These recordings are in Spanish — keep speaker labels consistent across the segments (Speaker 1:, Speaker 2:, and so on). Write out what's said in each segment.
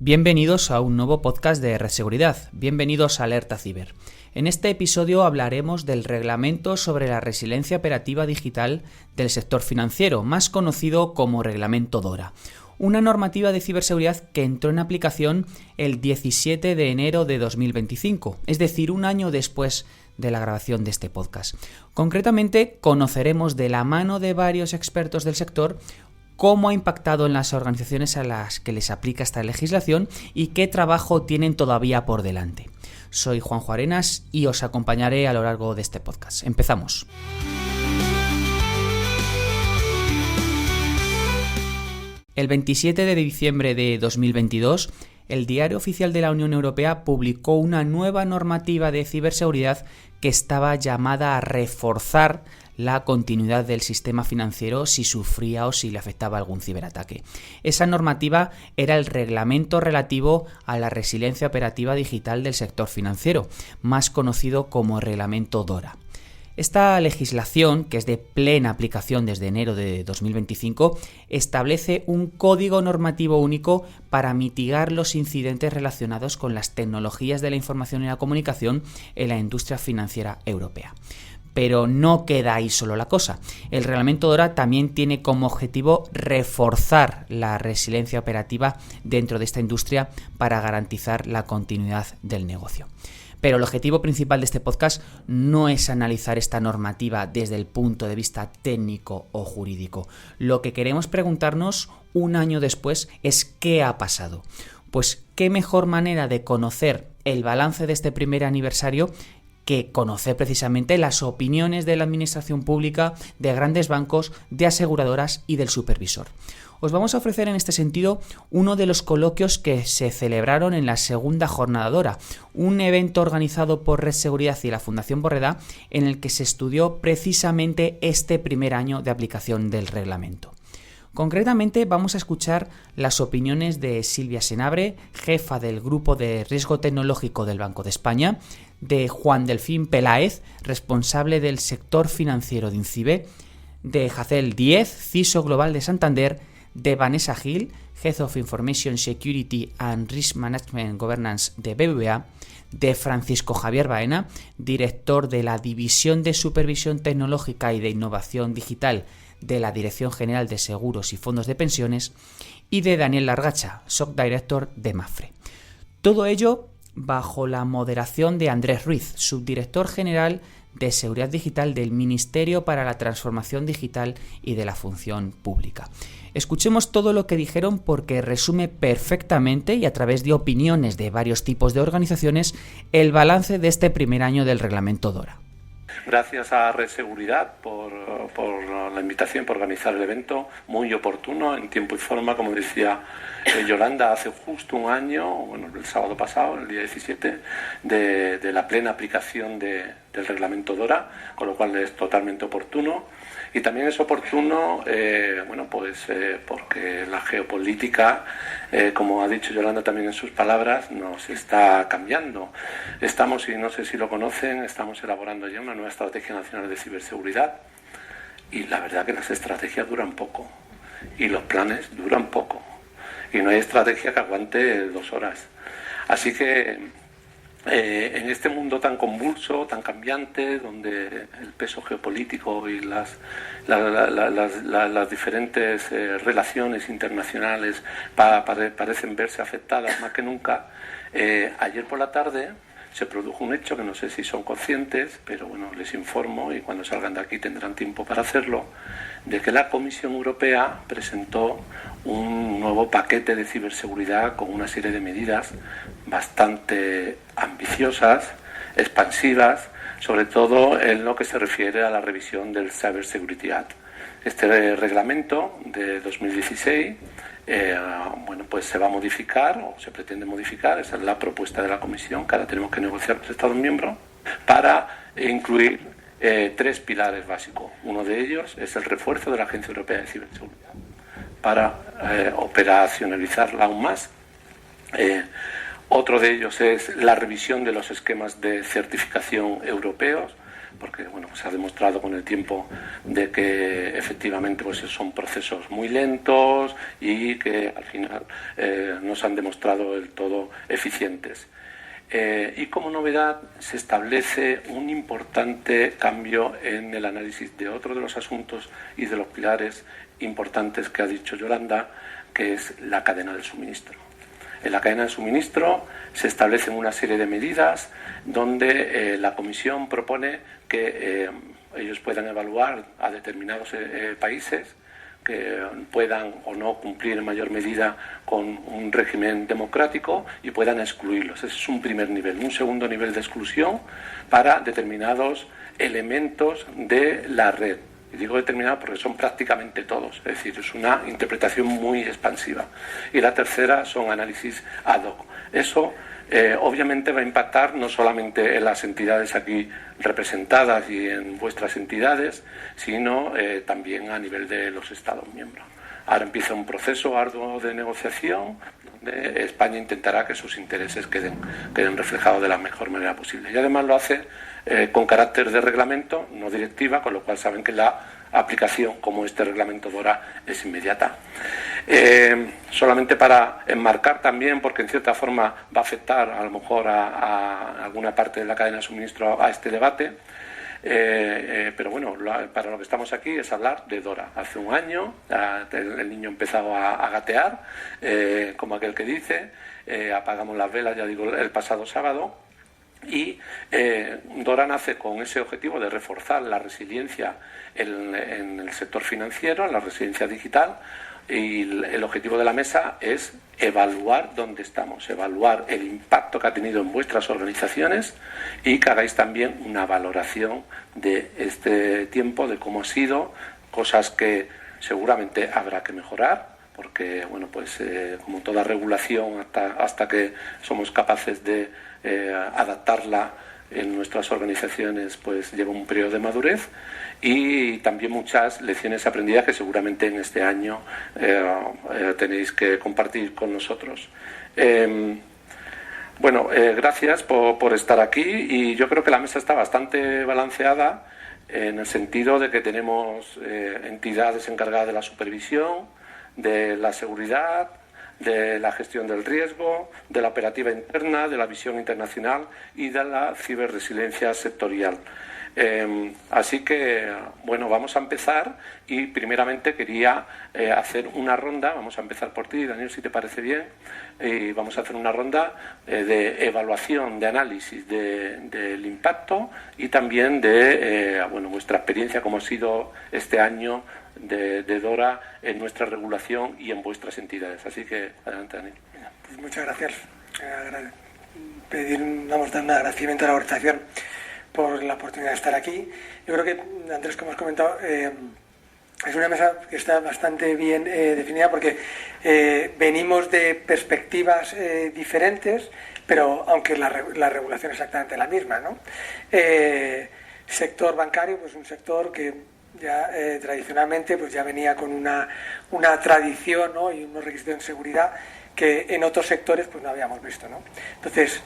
Speaker 1: Bienvenidos a un nuevo podcast de Red Seguridad. Bienvenidos a Alerta Ciber. En este episodio hablaremos del reglamento sobre la resiliencia operativa digital del sector financiero, más conocido como Reglamento DORA. Una normativa de ciberseguridad que entró en aplicación el 17 de enero de 2025, es decir, un año después de la grabación de este podcast. Concretamente, conoceremos de la mano de varios expertos del sector cómo ha impactado en las organizaciones a las que les aplica esta legislación y qué trabajo tienen todavía por delante. Soy Juanjo Arenas y os acompañaré a lo largo de este podcast. Empezamos. El 27 de diciembre de 2022, el Diario Oficial de la Unión Europea publicó una nueva normativa de ciberseguridad que estaba llamada a reforzar la continuidad del sistema financiero si sufría o si le afectaba algún ciberataque. Esa normativa era el reglamento relativo a la resiliencia operativa digital del sector financiero, más conocido como Reglamento DORA. Esta legislación, que es de plena aplicación desde enero de 2025, establece un código normativo único para mitigar los incidentes relacionados con las tecnologías de la información y la comunicación en la industria financiera europea. Pero no queda ahí solo la cosa. El Reglamento DORA también tiene como objetivo reforzar la resiliencia operativa dentro de esta industria para garantizar la continuidad del negocio. Pero el objetivo principal de este podcast no es analizar esta normativa desde el punto de vista técnico o jurídico. Lo que queremos preguntarnos un año después es ¿qué ha pasado? Pues qué mejor manera de conocer el balance de este primer aniversario que conocer precisamente las opiniones de la administración pública, de grandes bancos, de aseguradoras y del supervisor. Os vamos a ofrecer en este sentido uno de los coloquios que se celebraron en la segunda jornada DORA, un evento organizado por Red Seguridad y la Fundación Borreda en el que se estudió precisamente este primer año de aplicación del reglamento. Concretamente vamos a escuchar las opiniones de Silvia Senabre, jefa del Grupo de Riesgo Tecnológico del Banco de España, de Juan Delfín Peláez, responsable del sector financiero de INCIBE, de Jacel Díez, CISO Global de Santander, de Vanessa Gil, Head of Information Security and Risk Management Governance de BBVA, de Francisco Javier Baena, director de la División de Supervisión Tecnológica y de Innovación Digital de la Dirección General de Seguros y Fondos de Pensiones, y de Daniel Largacha, SOC Director de Mapfre. Todo ello bajo la moderación de Andrés Ruiz, subdirector general de Seguridad Digital del Ministerio para la Transformación Digital y de la Función Pública. Escuchemos todo lo que dijeron porque resume perfectamente y a través de opiniones de varios tipos de organizaciones el balance de este primer año del Reglamento DORA.
Speaker 2: Gracias a Red Seguridad por la invitación, por organizar el evento, muy oportuno, en tiempo y forma, como decía Yolanda, hace justo un año, bueno, el sábado pasado, el día 17, de la plena aplicación del Reglamento DORA, con lo cual es totalmente oportuno. Y también es oportuno, porque la geopolítica, como ha dicho Yolanda también en sus palabras, nos está cambiando. Estamos, y no sé si lo conocen, estamos elaborando ya una nueva estrategia nacional de ciberseguridad y la verdad que las estrategias duran poco y los planes duran poco y no hay estrategia que aguante 2 horas. Así que en este mundo tan convulso, tan cambiante, donde el peso geopolítico y las diferentes relaciones internacionales parecen verse afectadas más que nunca, ayer por la tarde se produjo un hecho que no sé si son conscientes, pero bueno, les informo y cuando salgan de aquí tendrán tiempo para hacerlo, de que la Comisión Europea presentó un nuevo paquete de ciberseguridad con una serie de medidas bastante ambiciosas, expansivas, sobre todo en lo que se refiere a la revisión del Cyber Security Act. Este reglamento de 2016 pues se va a modificar o se pretende modificar, esa es la propuesta de la Comisión, que ahora tenemos que negociar con los Estados miembros, para incluir 3 pilares básicos. Uno de ellos es el refuerzo de la Agencia Europea de Ciberseguridad para operacionalizarla aún más. Otro de ellos es la revisión de los esquemas de certificación europeos porque bueno, se ha demostrado con el tiempo de que efectivamente pues son procesos muy lentos y que al final no se han demostrado del todo eficientes. Y como novedad se establece un importante cambio en el análisis de otro de los asuntos y de los pilares importantes que ha dicho Yolanda, que es la cadena del suministro. En la cadena de suministro se establecen una serie de medidas donde la Comisión propone que ellos puedan evaluar a determinados países que puedan o no cumplir en mayor medida con un régimen democrático y puedan excluirlos. Ese es un primer nivel. Un segundo nivel de exclusión para determinados elementos de la red. Y digo determinados porque son prácticamente todos, es decir, es una interpretación muy expansiva. Y la tercera son análisis ad hoc. Eso obviamente va a impactar no solamente en las entidades aquí representadas y en vuestras entidades, sino también a nivel de los Estados miembros. Ahora empieza un proceso arduo de negociación donde España intentará que sus intereses queden reflejados de la mejor manera posible. Y además lo hace con carácter de reglamento, no directiva, con lo cual saben que la aplicación, como este reglamento DORA, es inmediata. Solamente para enmarcar también, porque en cierta forma va a afectar a lo mejor a alguna parte de la cadena de suministro a este debate, pero bueno, para lo que estamos aquí es hablar de DORA. Hace un año el niño empezó a gatear, como aquel que dice, apagamos las velas, ya digo, el pasado sábado. Y DORA nace con ese objetivo de reforzar la resiliencia en el sector financiero, en la resiliencia digital, y el objetivo de la mesa es evaluar dónde estamos, evaluar el impacto que ha tenido en vuestras organizaciones y que hagáis también una valoración de este tiempo, de cómo ha sido, cosas que seguramente habrá que mejorar, porque bueno, pues como toda regulación, hasta que somos capaces de adaptarla en nuestras organizaciones, pues lleva un periodo de madurez, y también muchas lecciones aprendidas que seguramente en este año tenéis que compartir con nosotros. Gracias por estar aquí, y yo creo que la mesa está bastante balanceada en el sentido de que tenemos entidades encargadas de la supervisión, de la seguridad, de la gestión del riesgo, de la operativa interna, de la visión internacional y de la ciberresiliencia sectorial. Así que, bueno, vamos a empezar, y primeramente quería hacer una ronda. Vamos a empezar por ti, Daniel, si te parece bien, y vamos a hacer una ronda de evaluación, de análisis del impacto y también de vuestra experiencia, cómo ha sido este año de DORA en nuestra regulación y en vuestras entidades. Así que, adelante, Daniel.
Speaker 3: Pues muchas gracias. Dar un agradecimiento a la organización por la oportunidad de estar aquí. Yo creo que, Andrés, como has comentado, es una mesa que está bastante bien definida, porque venimos de perspectivas diferentes, pero aunque la regulación es exactamente la misma, ¿no? Sector bancario, pues un sector que ya tradicionalmente pues ya venía con una tradición, ¿no? Y unos requisitos de seguridad que en otros sectores pues no habíamos visto, ¿no? Entonces,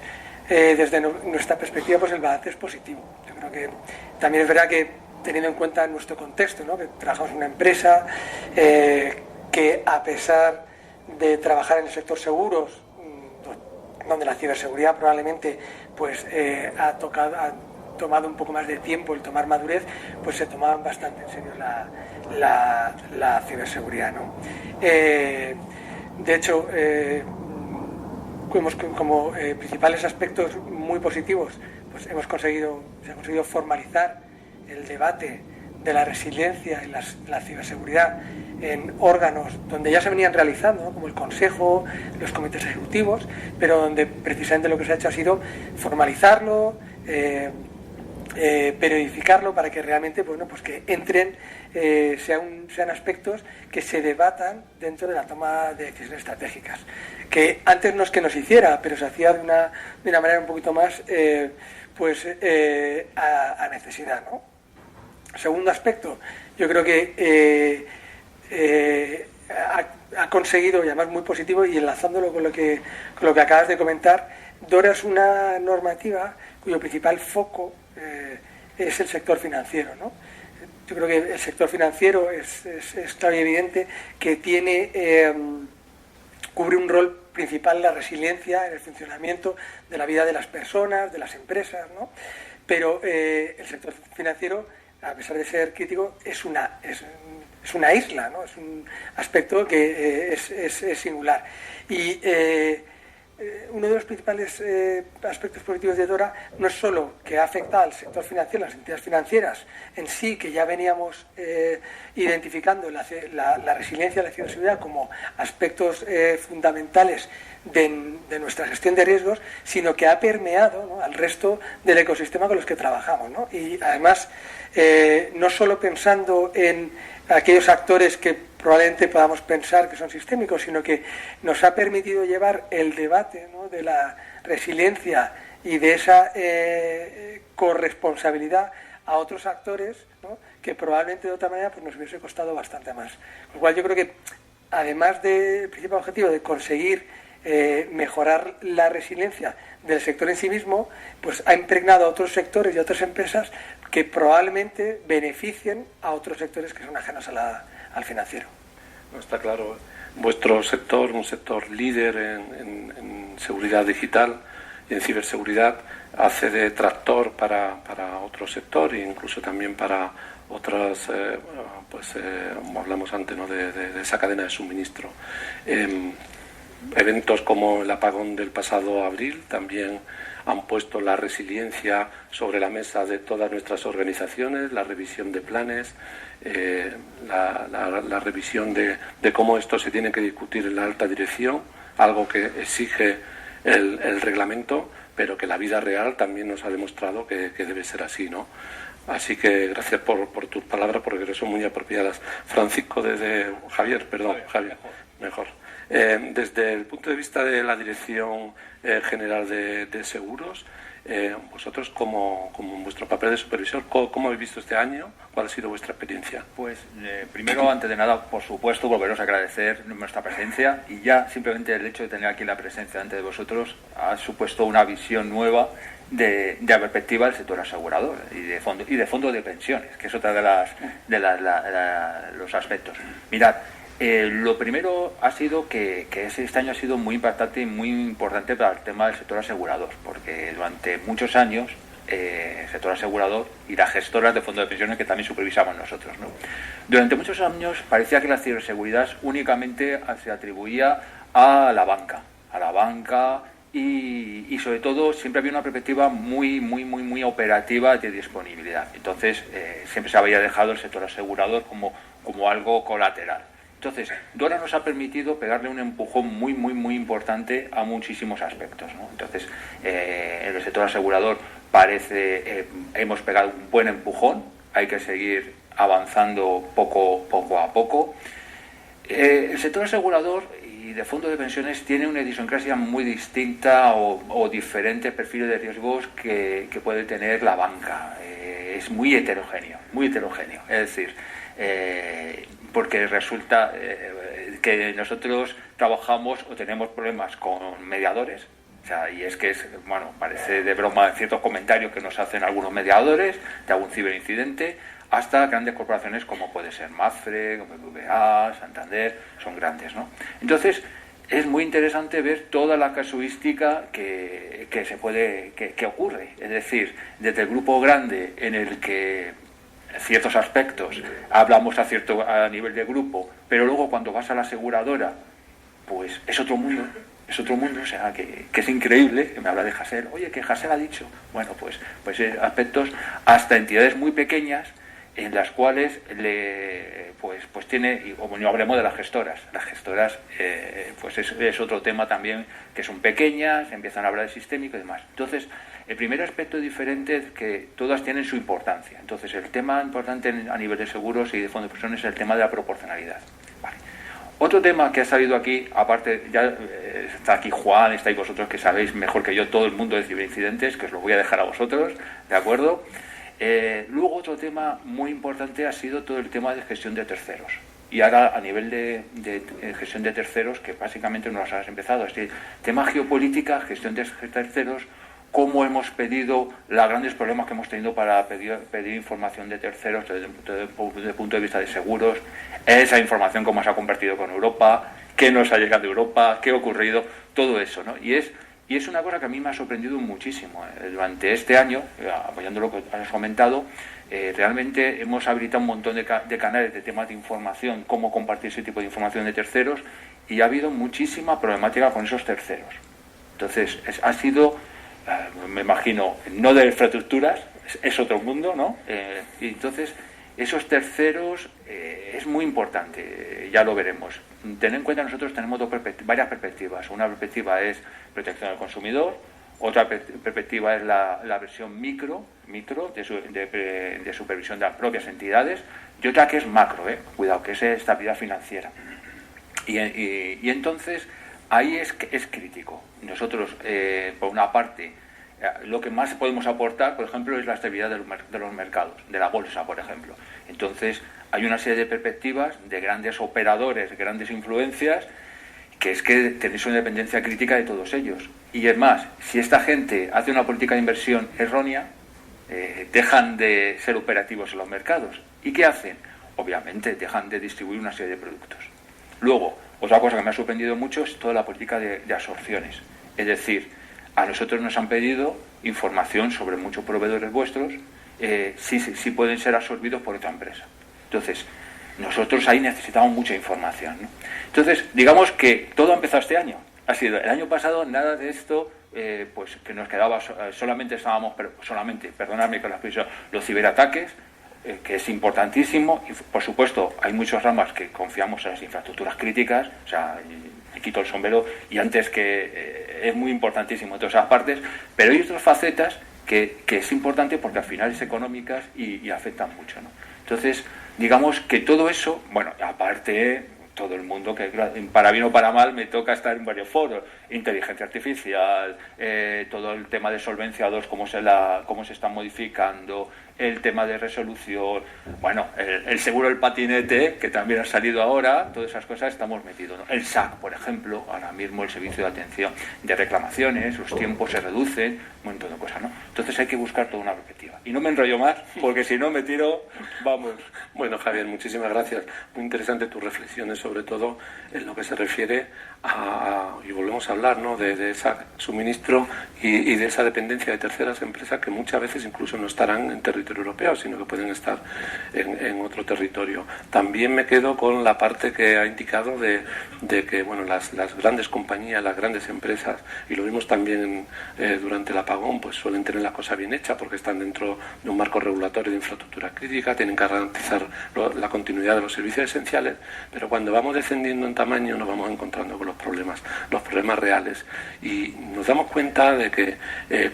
Speaker 3: desde nuestra perspectiva, pues el balance es positivo. Yo creo que también es verdad que, teniendo en cuenta nuestro contexto, ¿no? Que trabajamos en una empresa que, a pesar de trabajar en el sector seguros, donde la ciberseguridad probablemente pues ha tomado un poco más de tiempo el tomar madurez, pues se tomaban bastante en serio la ciberseguridad, ¿no? De hecho, como principales aspectos muy positivos, pues se ha conseguido formalizar el debate de la resiliencia y la ciberseguridad en órganos donde ya se venían realizando, ¿no? Como el Consejo, los comités ejecutivos, pero donde precisamente lo que se ha hecho ha sido formalizarlo, periodificarlo, para que realmente pues que entren, sean aspectos que se debatan dentro de la toma de decisiones estratégicas, que antes no es que no se hiciera, pero se hacía de una manera un poquito más a necesidad, ¿no? Segundo aspecto, yo creo que ha conseguido, y además muy positivo, y enlazándolo con lo que acabas de comentar, DORA es una normativa cuyo principal foco es el sector financiero, ¿no? Yo creo que el sector financiero es claro y evidente que cubre un rol principal en la resiliencia, en el funcionamiento de la vida de las personas, de las empresas, ¿no? Pero el sector financiero, a pesar de ser crítico, es una isla, ¿no? Es un aspecto que es singular. Y uno de los principales aspectos positivos de DORA no es solo que ha afectado al sector financiero, las entidades financieras en sí, que ya veníamos identificando la resiliencia y la ciberseguridad como aspectos fundamentales de nuestra gestión de riesgos, sino que ha permeado, ¿no?, al resto del ecosistema con los que trabajamos, ¿no? Y además, no solo pensando en aquellos actores que probablemente podamos pensar que son sistémicos, sino que nos ha permitido llevar el debate, ¿no?, de la resiliencia y de esa corresponsabilidad a otros actores, ¿no?, que probablemente de otra manera pues nos hubiese costado bastante más. Con lo cual yo creo que, además del principal objetivo de conseguir mejorar la resiliencia del sector en sí mismo, pues ha impregnado a otros sectores y a otras empresas que probablemente beneficien a otros sectores que son ajenos al financiero.
Speaker 2: No, está claro. Vuestro sector, un sector líder en seguridad digital y en ciberseguridad, hace de tractor para otro sector e incluso también para otras, como hablamos antes, ¿no?, de esa cadena de suministro. Eventos como el apagón del pasado abril también han puesto la resiliencia sobre la mesa de todas nuestras organizaciones, la revisión de planes, la revisión de cómo esto se tiene que discutir en la alta dirección, algo que exige el reglamento, pero que la vida real también nos ha demostrado que debe ser así, ¿no? Así que gracias por tus palabras, porque son muy apropiadas. Francisco, Javier, mejor. Desde el punto de vista de la Dirección General de Seguros, vosotros, como en vuestro papel de supervisor, ¿cómo habéis visto este año? ¿Cuál ha sido vuestra experiencia?
Speaker 4: Pues primero, antes de nada, por supuesto, volveros a agradecer nuestra presencia, y ya simplemente el hecho de tener aquí la presencia ante de vosotros ha supuesto una visión nueva de la perspectiva del sector asegurador y de fondo de pensiones, que es otra de los aspectos. Mirad, lo primero ha sido que este año ha sido muy impactante y muy importante para el tema del sector asegurador, porque durante muchos años el sector asegurador y las gestoras de fondos de pensiones, que también supervisamos nosotros, ¿no?, durante muchos años parecía que la ciberseguridad únicamente se atribuía a la banca y sobre todo siempre había una perspectiva muy operativa de disponibilidad. Entonces siempre se había dejado el sector asegurador como algo colateral. Entonces, DORA nos ha permitido pegarle un empujón muy importante a muchísimos aspectos, ¿no? Entonces, en el sector asegurador hemos pegado un buen empujón, hay que seguir avanzando poco a poco. El sector asegurador y de fondo de pensiones tiene una idiosincrasia muy distinta o diferentes perfiles de riesgos que puede tener la banca. Es muy heterogéneo. Es decir, porque resulta que nosotros trabajamos o tenemos problemas con mediadores, o sea, y es que parece de broma ciertos comentarios que nos hacen algunos mediadores de algún ciberincidente, hasta grandes corporaciones como puede ser Mapfre, BBVA, Santander, son grandes, ¿no? Entonces, es muy interesante ver toda la casuística que ocurre, es decir, desde el grupo grande en el que ciertos aspectos hablamos a nivel de grupo, pero luego cuando vas a la aseguradora, pues es otro mundo, o sea, que es increíble, que me habla de Hasél, oye, que Hasél ha dicho, bueno, pues aspectos hasta entidades muy pequeñas en las cuales pues tiene, o no hablemos de las gestoras, pues es otro tema también, que son pequeñas, empiezan a hablar de sistémico y demás. Entonces, el primer aspecto diferente es que todas tienen su importancia. Entonces, el tema importante a nivel de seguros y de fondos de pensiones es el tema de la proporcionalidad. Vale. Otro tema que ha salido aquí, aparte, ya está aquí Juan, estáis vosotros que sabéis mejor que yo todo el mundo de ciberincidentes, que os lo voy a dejar a vosotros, ¿de acuerdo? Luego otro tema muy importante ha sido todo el tema de gestión de terceros. Y ahora a nivel de gestión de terceros, que básicamente nos has empezado, este tema geopolítica, gestión de terceros, cómo hemos pedido, los grandes problemas que hemos tenido para pedir información de terceros desde el punto de vista de seguros, esa información cómo se ha convertido con Europa, qué nos ha llegado de Europa, qué ha ocurrido, todo eso, ¿no? Y es una cosa que a mí me ha sorprendido muchísimo. Durante este año, apoyando lo que has comentado, realmente hemos habilitado un montón de canales de temas de información, cómo compartir ese tipo de información de terceros, y ha habido muchísima problemática con esos terceros. Entonces, ha sido, me imagino, no de infraestructuras, es otro mundo, ¿no? Y entonces, esos terceros es muy importante, ya lo veremos. Ten en cuenta, nosotros tenemos varias perspectivas. Una perspectiva es protección del consumidor, otra perspectiva es la versión micro de supervisión de las propias entidades, y otra que es macro, cuidado, que es estabilidad financiera. Y entonces, ahí es crítico. Nosotros, por una parte, lo que más podemos aportar, por ejemplo, es la estabilidad de los mercados, de la bolsa, por ejemplo. Entonces, hay una serie de perspectivas de grandes operadores, grandes influencias, que es que tenéis una dependencia crítica de todos ellos. Y es más, si esta gente hace una política de inversión errónea, dejan de ser operativos en los mercados. ¿Y qué hacen? Obviamente, dejan de distribuir una serie de productos. Luego, otra cosa que me ha sorprendido mucho es toda la política de absorciones. Es decir, a nosotros nos han pedido información sobre muchos proveedores vuestros, si pueden ser absorbidos por otra empresa. Entonces, nosotros ahí necesitamos mucha información, ¿no? Entonces, digamos que todo ha empezado este año. Ha sido el año pasado, nada de esto, pues que nos quedaba, perdonadme con la expresión, los ciberataques, que es importantísimo, y por supuesto hay muchas ramas que confiamos en las infraestructuras críticas, o sea, me quito el sombrero, y antes que es muy importantísimo en todas esas partes, pero hay otras facetas que es importante porque al final es económicas y afectan mucho, ¿no? Entonces, digamos que todo eso, bueno, aparte todo el mundo, que para bien o para mal me toca estar en varios foros, inteligencia artificial, todo el tema de solvencia 2, cómo se está modificando, el tema de resolución, bueno, el seguro del patinete, que también ha salido ahora, todas esas cosas estamos metidos, ¿no? El SAC, por ejemplo, ahora mismo el servicio de atención de reclamaciones, los tiempos se reducen, un montón de cosas, ¿no? Entonces hay que buscar toda una perspectiva. Y no me enrollo más, porque si no me tiro, vamos.
Speaker 2: Bueno, Javier, muchísimas gracias. Muy interesante tus reflexiones, sobre todo en lo que se refiere y volvemos a hablar, ¿no?, de ese suministro y de esa dependencia de terceras empresas que muchas veces incluso no estarán en territorio europeo, sino que pueden estar en otro territorio. También me quedo con la parte que ha indicado de que, bueno, las grandes compañías, las grandes empresas, y lo vimos también durante el apagón, pues suelen tener la cosa bien hecha porque están dentro de un marco regulatorio de infraestructura crítica, tienen que garantizar la continuidad de los servicios esenciales, pero cuando vamos descendiendo en tamaño nos vamos encontrando con los problemas reales, y nos damos cuenta de que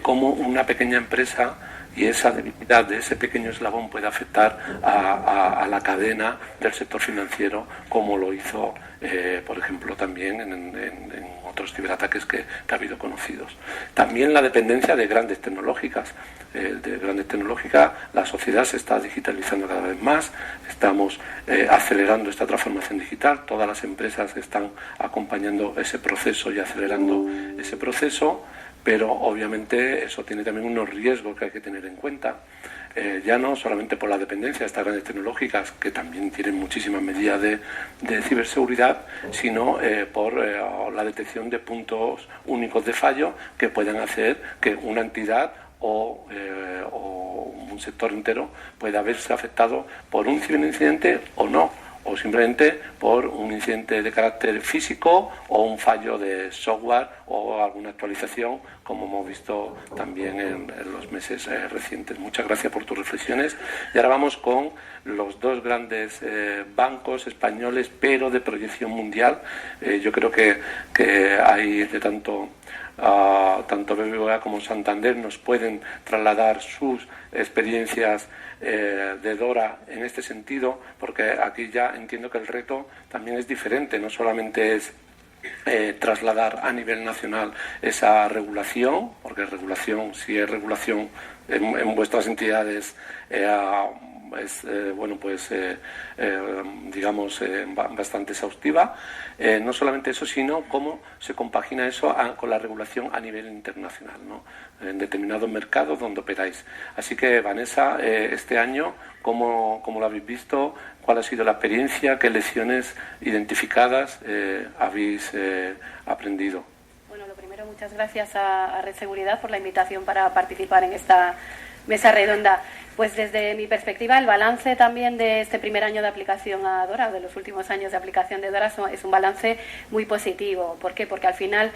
Speaker 2: como una pequeña empresa y esa debilidad de ese pequeño eslabón puede afectar a la cadena del sector financiero, como lo hizo, por ejemplo, también en otros ciberataques que ha habido conocidos. También la dependencia de grandes tecnológicas. La sociedad se está digitalizando cada vez más, estamos acelerando esta transformación digital, todas las empresas están acompañando ese proceso y acelerando ese proceso, pero obviamente eso tiene también unos riesgos que hay que tener en cuenta, ya no solamente por la dependencia de estas grandes tecnológicas, que también tienen muchísimas medidas de ciberseguridad, sino por la detección de puntos únicos de fallo que puedan hacer que una entidad o un sector entero pueda verse afectado por un ciberincidente o no, o simplemente por un incidente de carácter físico o un fallo de software o alguna actualización, como hemos visto también en los meses recientes. Muchas gracias por tus reflexiones. Y ahora vamos con los dos grandes bancos españoles, pero de proyección mundial. Yo creo que hay de tanto BBVA como Santander nos pueden trasladar sus experiencias de Dora en este sentido, porque aquí ya entiendo que el reto también es diferente, no solamente es trasladar a nivel nacional esa regulación, porque regulación, si es regulación en vuestras entidades es digamos bastante exhaustiva. No solamente eso, sino cómo se compagina eso con la regulación a nivel internacional, ¿no? En determinados mercados donde operáis. Así que, Vanessa, este año, ¿cómo lo habéis visto? ¿Cuál ha sido la experiencia? ¿Qué lecciones identificadas habéis aprendido?
Speaker 5: Bueno, lo primero, muchas gracias a Red Seguridad por la invitación para participar en esta mesa redonda. Pues desde mi perspectiva, el balance también de este primer año de aplicación a DORA, de los últimos años de aplicación de DORA, es un balance muy positivo. ¿Por qué? Porque al final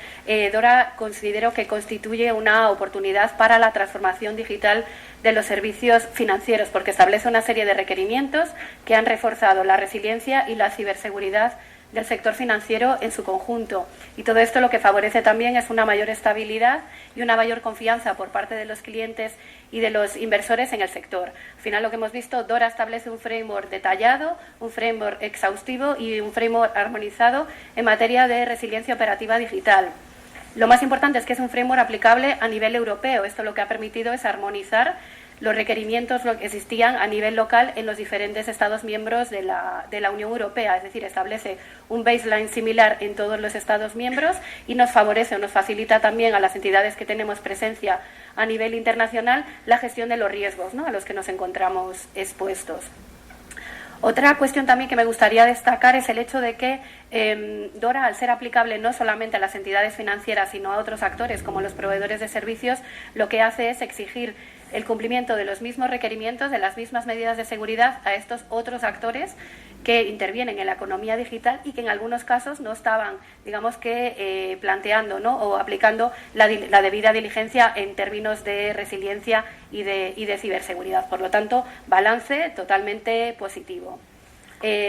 Speaker 5: DORA considero que constituye una oportunidad para la transformación digital de los servicios financieros, porque establece una serie de requerimientos que han reforzado la resiliencia y la ciberseguridad del sector financiero en su conjunto. Y todo esto lo que favorece también es una mayor estabilidad y una mayor confianza por parte de los clientes y de los inversores en el sector. Al final, lo que hemos visto, DORA establece un framework detallado, un framework exhaustivo y un framework armonizado en materia de resiliencia operativa digital. Lo más importante es que es un framework aplicable a nivel europeo. Esto lo que ha permitido es armonizar los requerimientos que existían a nivel local en los diferentes Estados miembros de la Unión Europea, es decir, establece un baseline similar en todos los Estados miembros y nos favorece o nos facilita también a las entidades que tenemos presencia a nivel internacional la gestión de los riesgos, ¿no?, a los que nos encontramos expuestos. Otra cuestión también que me gustaría destacar es el hecho de que DORA, al ser aplicable no solamente a las entidades financieras, sino a otros actores como los proveedores de servicios, lo que hace es exigir el cumplimiento de los mismos requerimientos, de las mismas medidas de seguridad a estos otros actores que intervienen en la economía digital y que en algunos casos no estaban, digamos que, planteando, ¿no?, o aplicando la debida diligencia en términos de resiliencia y de ciberseguridad. Por lo tanto, balance totalmente positivo.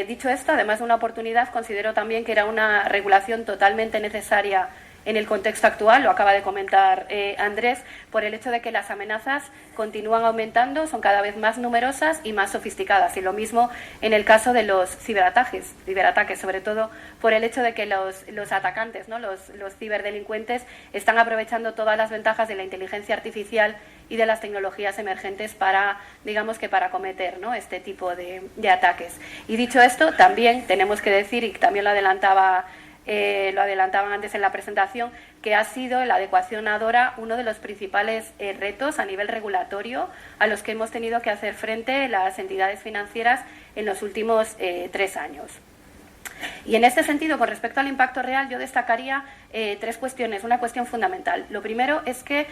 Speaker 5: Dicho esto, además de una oportunidad, considero también que era una regulación totalmente necesaria en el contexto actual, lo acaba de comentar Andrés, por el hecho de que las amenazas continúan aumentando, son cada vez más numerosas y más sofisticadas. Y lo mismo en el caso de los ciberataques, sobre todo por el hecho de que los atacantes, ¿no?, los ciberdelincuentes, están aprovechando todas las ventajas de la inteligencia artificial y de las tecnologías emergentes para cometer, ¿no?, este tipo de ataques. Y dicho esto, también tenemos que decir, y también lo adelantaban antes en la presentación, que ha sido la adecuación a DORA uno de los principales retos a nivel regulatorio a los que hemos tenido que hacer frente las entidades financieras en los últimos 3 años. Y en este sentido, con respecto al impacto real, yo destacaría 3 cuestiones. Una cuestión fundamental. Lo primero es que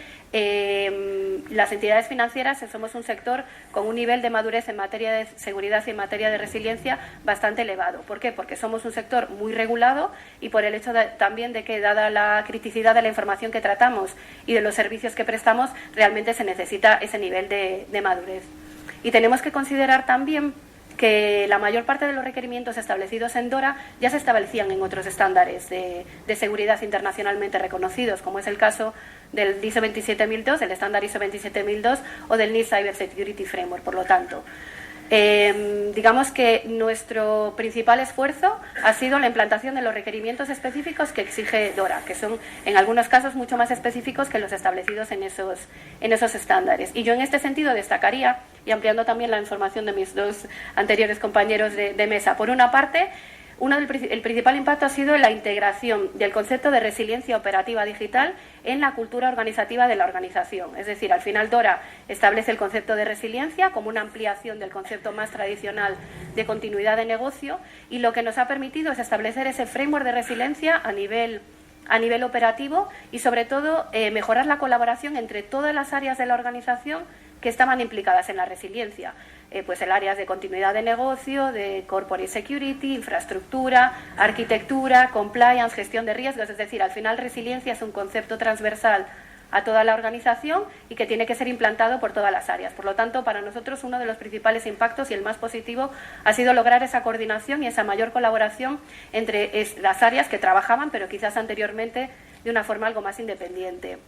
Speaker 5: las entidades financieras somos un sector con un nivel de madurez en materia de seguridad y en materia de resiliencia bastante elevado. ¿Por qué? Porque somos un sector muy regulado y por el hecho también de que, dada la criticidad de la información que tratamos y de los servicios que prestamos, realmente se necesita ese nivel de madurez. Y tenemos que considerar también que la mayor parte de los requerimientos establecidos en DORA ya se establecían en otros estándares de seguridad internacionalmente reconocidos, como es el caso del ISO 27002, el estándar ISO 27002 o del NIST Cyber Security Framework. Por lo tanto, digamos que nuestro principal esfuerzo ha sido la implantación de los requerimientos específicos que exige DORA, que son en algunos casos mucho más específicos que los establecidos en esos estándares. Y yo en este sentido destacaría, y ampliando también la información de mis 2 anteriores compañeros de mesa, por una parte, el principal impacto ha sido la integración del concepto de resiliencia operativa digital en la cultura organizativa de la organización. Es decir, al final DORA establece el concepto de resiliencia como una ampliación del concepto más tradicional de continuidad de negocio, y lo que nos ha permitido es establecer ese framework de resiliencia a nivel operativo y, sobre todo, mejorar la colaboración entre todas las áreas de la organización que estaban implicadas en la resiliencia. Pues el áreas de continuidad de negocio, de corporate security, infraestructura, arquitectura, compliance, gestión de riesgos. Es decir, al final resiliencia es un concepto transversal a toda la organización y que tiene que ser implantado por todas las áreas. Por lo tanto, para nosotros uno de los principales impactos y el más positivo ha sido lograr esa coordinación y esa mayor colaboración entre las áreas que trabajaban, pero quizás anteriormente de una forma algo más independiente.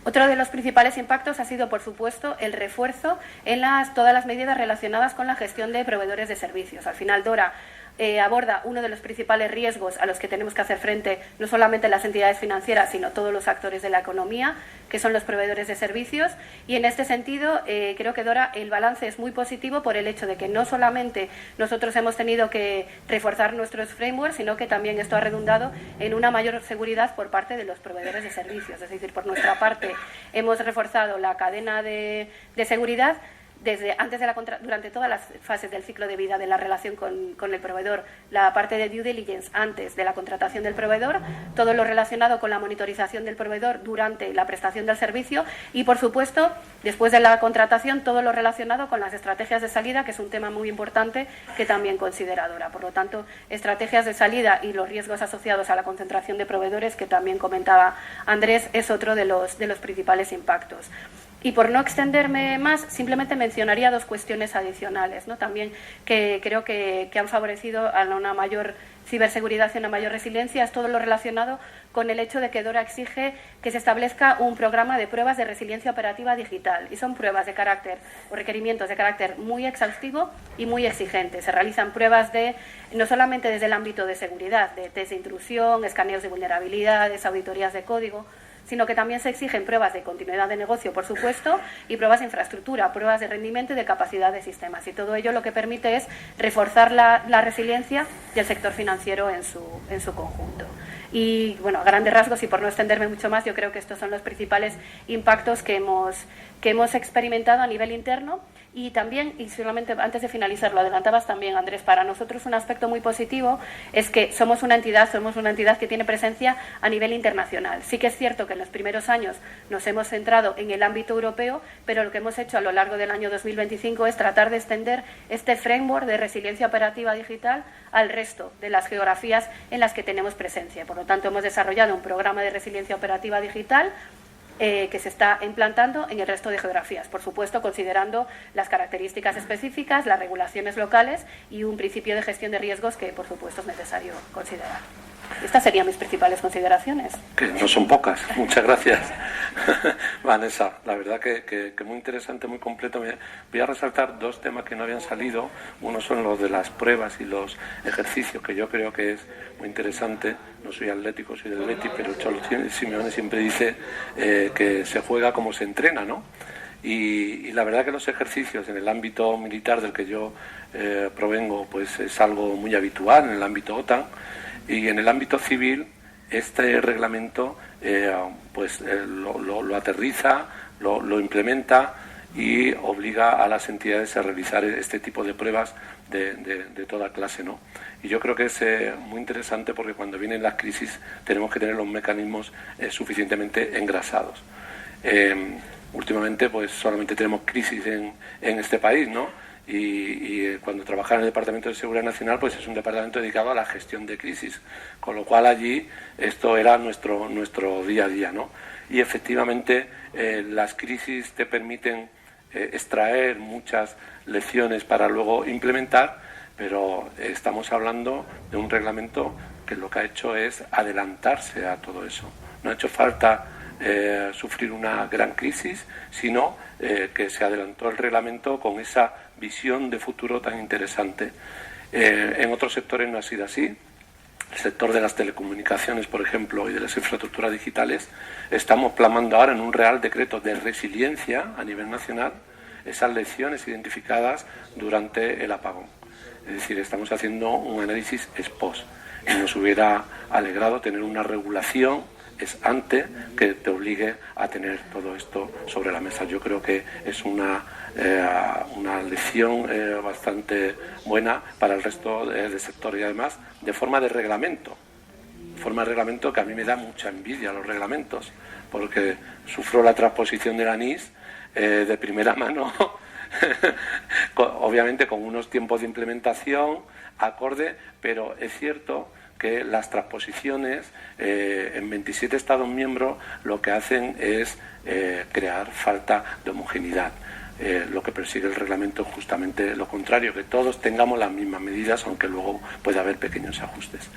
Speaker 5: Otro de los principales impactos ha sido, por supuesto, el refuerzo en todas las medidas relacionadas con la gestión de proveedores de servicios. Al final, DORA aborda uno de los principales riesgos a los que tenemos que hacer frente no solamente las entidades financieras, sino todos los actores de la economía, que son los proveedores de servicios. Y en este sentido, creo que, Dora, el balance es muy positivo por el hecho de que no solamente nosotros hemos tenido que reforzar nuestros frameworks, sino que también esto ha redundado en una mayor seguridad por parte de los proveedores de servicios. Es decir, por nuestra parte hemos reforzado la cadena de seguridad desde antes de durante todas las fases del ciclo de vida de la relación con el proveedor, la parte de due diligence antes de la contratación del proveedor, todo lo relacionado con la monitorización del proveedor durante la prestación del servicio y, por supuesto, después de la contratación, todo lo relacionado con las estrategias de salida, que es un tema muy importante que también considera Dora. Por lo tanto, estrategias de salida y los riesgos asociados a la concentración de proveedores, que también comentaba Andrés, es otro de los principales impactos. Y por no extenderme más, simplemente mencionaría dos cuestiones adicionales, ¿no? También que creo que han favorecido a una mayor ciberseguridad y una mayor resiliencia. Es todo lo relacionado con el hecho de que Dora exige que se establezca un programa de pruebas de resiliencia operativa digital. Y son pruebas de carácter o requerimientos de carácter muy exhaustivo y muy exigente. Se realizan pruebas no solamente desde el ámbito de seguridad, de test de intrusión, escaneos de vulnerabilidades, auditorías de código, sino que también se exigen pruebas de continuidad de negocio, por supuesto, y pruebas de infraestructura, pruebas de rendimiento y de capacidad de sistemas. Y todo ello lo que permite es reforzar la resiliencia del sector financiero en su conjunto. Y, bueno, a grandes rasgos, y por no extenderme mucho más, yo creo que estos son los principales impactos que hemos experimentado a nivel interno. Y también, y solamente antes de finalizar, lo adelantabas también, Andrés, para nosotros un aspecto muy positivo es que somos una entidad que tiene presencia a nivel internacional. Sí que es cierto que en los primeros años nos hemos centrado en el ámbito europeo, pero lo que hemos hecho a lo largo del año 2025 es tratar de extender este framework de resiliencia operativa digital al resto de las geografías en las que tenemos presencia. Por lo tanto, hemos desarrollado un programa de resiliencia operativa digital que se está implantando en el resto de geografías, por supuesto considerando las características específicas, las regulaciones locales y un principio de gestión de riesgos que, por supuesto, es necesario considerar. Estas serían mis principales consideraciones.
Speaker 2: Que no son pocas. Muchas gracias, Vanessa. La verdad que muy interesante, muy completo. Voy a resaltar dos temas que no habían salido. Uno son los de las pruebas y los ejercicios, que yo creo que es muy interesante. No soy atlético, soy del Betis, pero Cholo Simeone siempre dice que se juega como se entrena, ¿no? Y la verdad que los ejercicios en el ámbito militar del que yo provengo, pues es algo muy habitual en el ámbito OTAN. Y en el ámbito civil, este reglamento lo aterriza, lo implementa y obliga a las entidades a realizar este tipo de pruebas de toda clase, ¿no? Y yo creo que es muy interesante porque cuando vienen las crisis tenemos que tener los mecanismos suficientemente engrasados. Últimamente pues solamente tenemos crisis en este país, ¿no? Y cuando trabajaba en el Departamento de Seguridad Nacional, pues es un departamento dedicado a la gestión de crisis, con lo cual allí esto era nuestro día a día, ¿no? Y efectivamente las crisis te permiten extraer muchas lecciones para luego implementar, pero estamos hablando de un reglamento que lo que ha hecho es adelantarse a todo eso. No ha hecho falta sufrir una gran crisis, sino que se adelantó el reglamento con esa visión de futuro tan interesante. En otros sectores no ha sido así. El sector de las telecomunicaciones, por ejemplo, y de las infraestructuras digitales, estamos plasmando ahora en un Real Decreto de resiliencia a nivel nacional esas lecciones identificadas durante el apagón. Es decir, estamos haciendo un análisis ex post y nos hubiera alegrado tener una regulación ex ante que te obligue a tener todo esto sobre la mesa. Yo creo que es una lección bastante buena para el resto del sector y además de forma de reglamento que a mí me da mucha envidia los reglamentos porque sufro la transposición de la NIS de primera mano obviamente con unos tiempos de implementación acorde, pero es cierto que las transposiciones en 27 Estados miembros lo que hacen es crear falta de homogeneidad. lo que persigue el reglamento es justamente lo contrario, que todos tengamos las mismas medidas, aunque luego puede haber pequeños ajustes.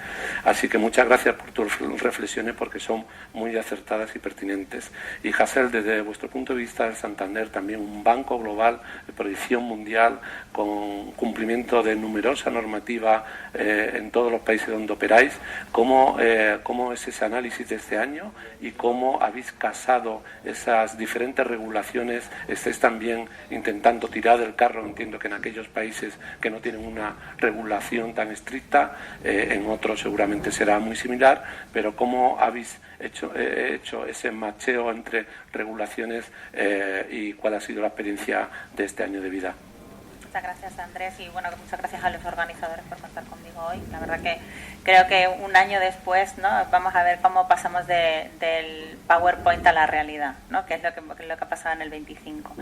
Speaker 2: Así que muchas gracias por tus reflexiones, porque son muy acertadas y pertinentes. Y Hasél, desde vuestro punto de vista, el Santander también un banco global de proyección mundial con cumplimiento de numerosa normativa en todos los países donde operáis. ¿Cómo es ese análisis de este año y cómo habéis casado esas diferentes regulaciones? ¿Estáis también intentando tirar del carro? Entiendo que en aquellos países que no tienen una regulación tan estricta, en otros seguramente será muy similar, pero ¿cómo habéis hecho ese macheo entre regulaciones y cuál ha sido la experiencia de este año de vida?
Speaker 6: Muchas gracias, Andrés, y bueno, muchas gracias a los organizadores por contar conmigo hoy. La verdad que creo que un año después, ¿no?, vamos a ver cómo pasamos del PowerPoint a la realidad, ¿no?, que es lo que ha pasado en el 25.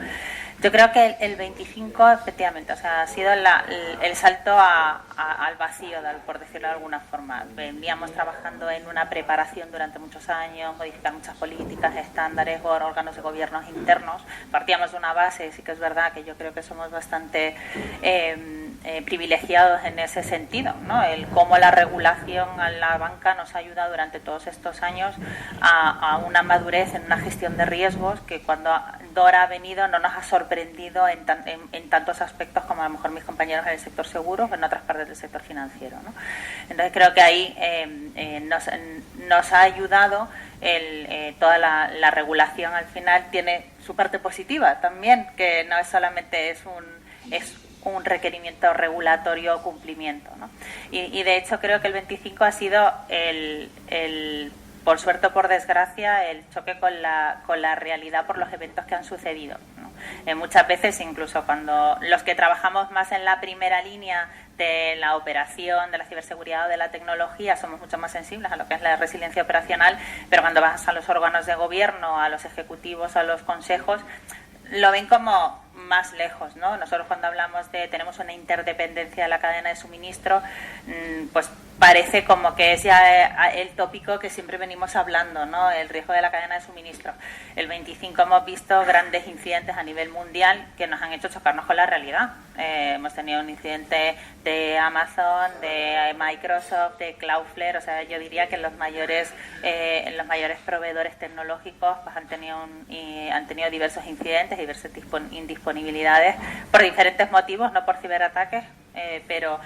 Speaker 6: Yo creo que el 25, efectivamente, o sea, ha sido el salto al vacío, por decirlo de alguna forma. Veníamos trabajando en una preparación durante muchos años, modificar muchas políticas, estándares, órganos de gobiernos internos. Partíamos de una base, sí que es verdad que yo creo que somos bastante privilegiados en ese sentido, ¿no? El cómo la regulación a la banca nos ha ayudado durante todos estos años a una madurez en una gestión de riesgos que cuando Dora ha venido no nos ha sorprendido en tantos aspectos como a lo mejor mis compañeros en el sector seguros o en otras partes del sector financiero, ¿no? Entonces creo que ahí nos ha ayudado toda la regulación. Al final tiene su parte positiva también, que no es solamente es un requerimiento regulatorio o cumplimiento, ¿no? Y de hecho creo que el 25 ha sido por suerte o por desgracia, el choque con la realidad por los eventos que han sucedido, ¿no? Muchas veces, incluso cuando los que trabajamos más en la primera línea de la operación, de la ciberseguridad o de la tecnología, somos mucho más sensibles a lo que es la resiliencia operacional, pero cuando vas a los órganos de gobierno, a los ejecutivos, a los consejos, lo ven como más lejos, ¿no? Nosotros cuando hablamos tenemos una interdependencia de la cadena de suministro, pues parece como que es ya el tópico que siempre venimos hablando, ¿no? El riesgo de la cadena de suministro. El 25 hemos visto grandes incidentes a nivel mundial que nos han hecho chocarnos con la realidad. Hemos tenido un incidente de Amazon, de Microsoft, de Cloudflare, o sea, yo diría que los mayores proveedores tecnológicos pues han tenido diversos incidentes, diversas indisponibilidades por diferentes motivos, no por ciberataques, pero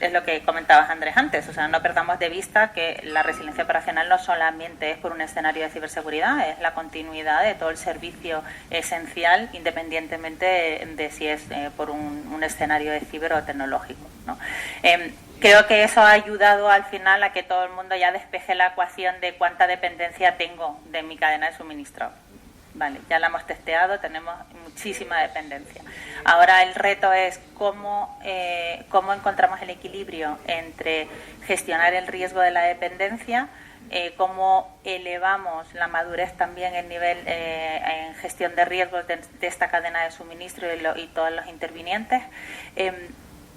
Speaker 6: es lo que comentabas, Andrés, antes. O sea, no perdamos de vista que la resiliencia operacional no solamente es por un escenario de ciberseguridad, es la continuidad de todo el servicio esencial, independientemente de si es por un escenario de ciber o tecnológico, ¿no? Creo que eso ha ayudado al final a que todo el mundo ya despeje la ecuación de cuánta dependencia tengo de mi cadena de suministro. Vale, ya la hemos testeado, tenemos muchísima dependencia. Ahora el reto es cómo encontramos el equilibrio entre gestionar el riesgo de la dependencia, cómo elevamos la madurez también en nivel en gestión de riesgos de esta cadena de suministro y todos los intervinientes,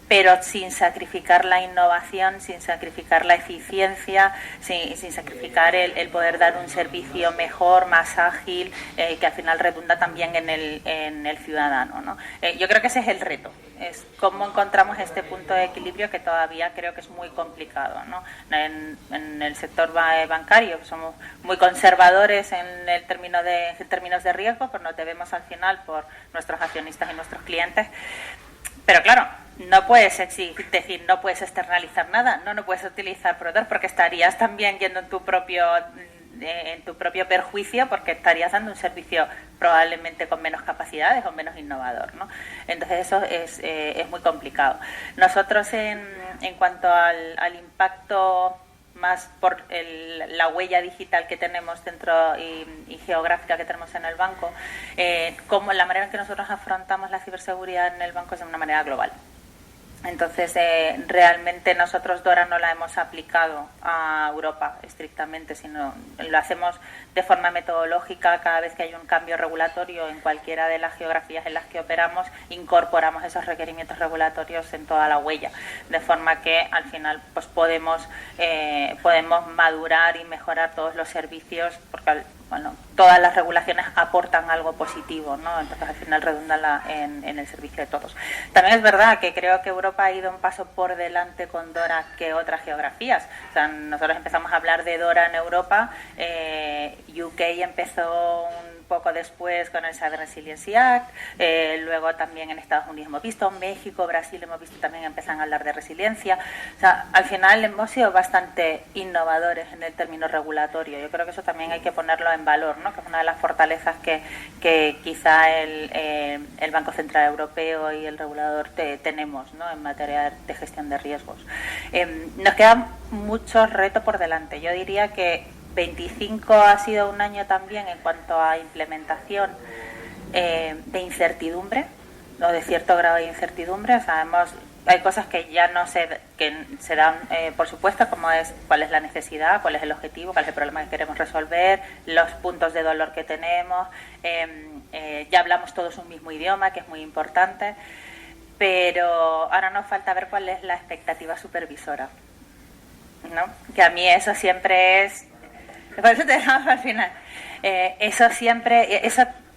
Speaker 6: pero sin sacrificar la innovación, sin sacrificar la eficiencia, sin sacrificar el poder dar un servicio mejor, más ágil, que al final redunda también en el ciudadano, ¿no? Yo creo que ese es el reto, es cómo encontramos este punto de equilibrio que todavía creo que es muy complicado, ¿no? En el sector bancario somos muy conservadores en términos de riesgo, pues nos debemos al final por nuestros accionistas y nuestros clientes, pero claro, no puedes decir, no puedes externalizar nada, no puedes utilizar proveedor porque estarías también yendo en tu propio perjuicio, porque estarías dando un servicio probablemente con menos capacidades o menos innovador, ¿no? Entonces eso es muy complicado. Nosotros en cuanto al impacto más por la huella digital que tenemos dentro y geográfica que tenemos en el banco, como la manera en que nosotros afrontamos la ciberseguridad en el banco es de una manera global. Entonces, realmente nosotros Dora no la hemos aplicado a Europa estrictamente, sino lo hacemos de forma metodológica. Cada vez que hay un cambio regulatorio en cualquiera de las geografías en las que operamos, incorporamos esos requerimientos regulatorios en toda la huella, de forma que al final pues podemos madurar y mejorar todos los servicios, porque bueno, todas las regulaciones aportan algo positivo, ¿no? Entonces al final redunda en el servicio de todos. También es verdad que creo que Europa ha ido un paso por delante con DORA que otras geografías. O sea, nosotros empezamos a hablar de DORA en Europa, UK empezó un poco después con el Cyber Resilience Act, luego también en Estados Unidos hemos visto, México, Brasil hemos visto también empiezan a hablar de resiliencia. O sea, al final hemos sido bastante innovadores en el término regulatorio. Yo creo que eso también hay que ponerlo en valor, ¿no? Que es una de las fortalezas que quizá el Banco Central Europeo y el regulador tenemos, ¿no? En materia de gestión de riesgos. Nos quedan muchos retos por delante. Yo diría que 25 ha sido un año también en cuanto a implementación de incertidumbre, o de cierto grado de incertidumbre. Sabemos, hay cosas que ya no se dan por supuesto, como es cuál es la necesidad, cuál es el objetivo, cuál es el problema que queremos resolver, los puntos de dolor que tenemos. Ya hablamos todos un mismo idioma, que es muy importante, pero ahora nos falta ver cuál es la expectativa supervisora, ¿no? Que a mí eso siempre es... Por eso te dejamos al final. Eso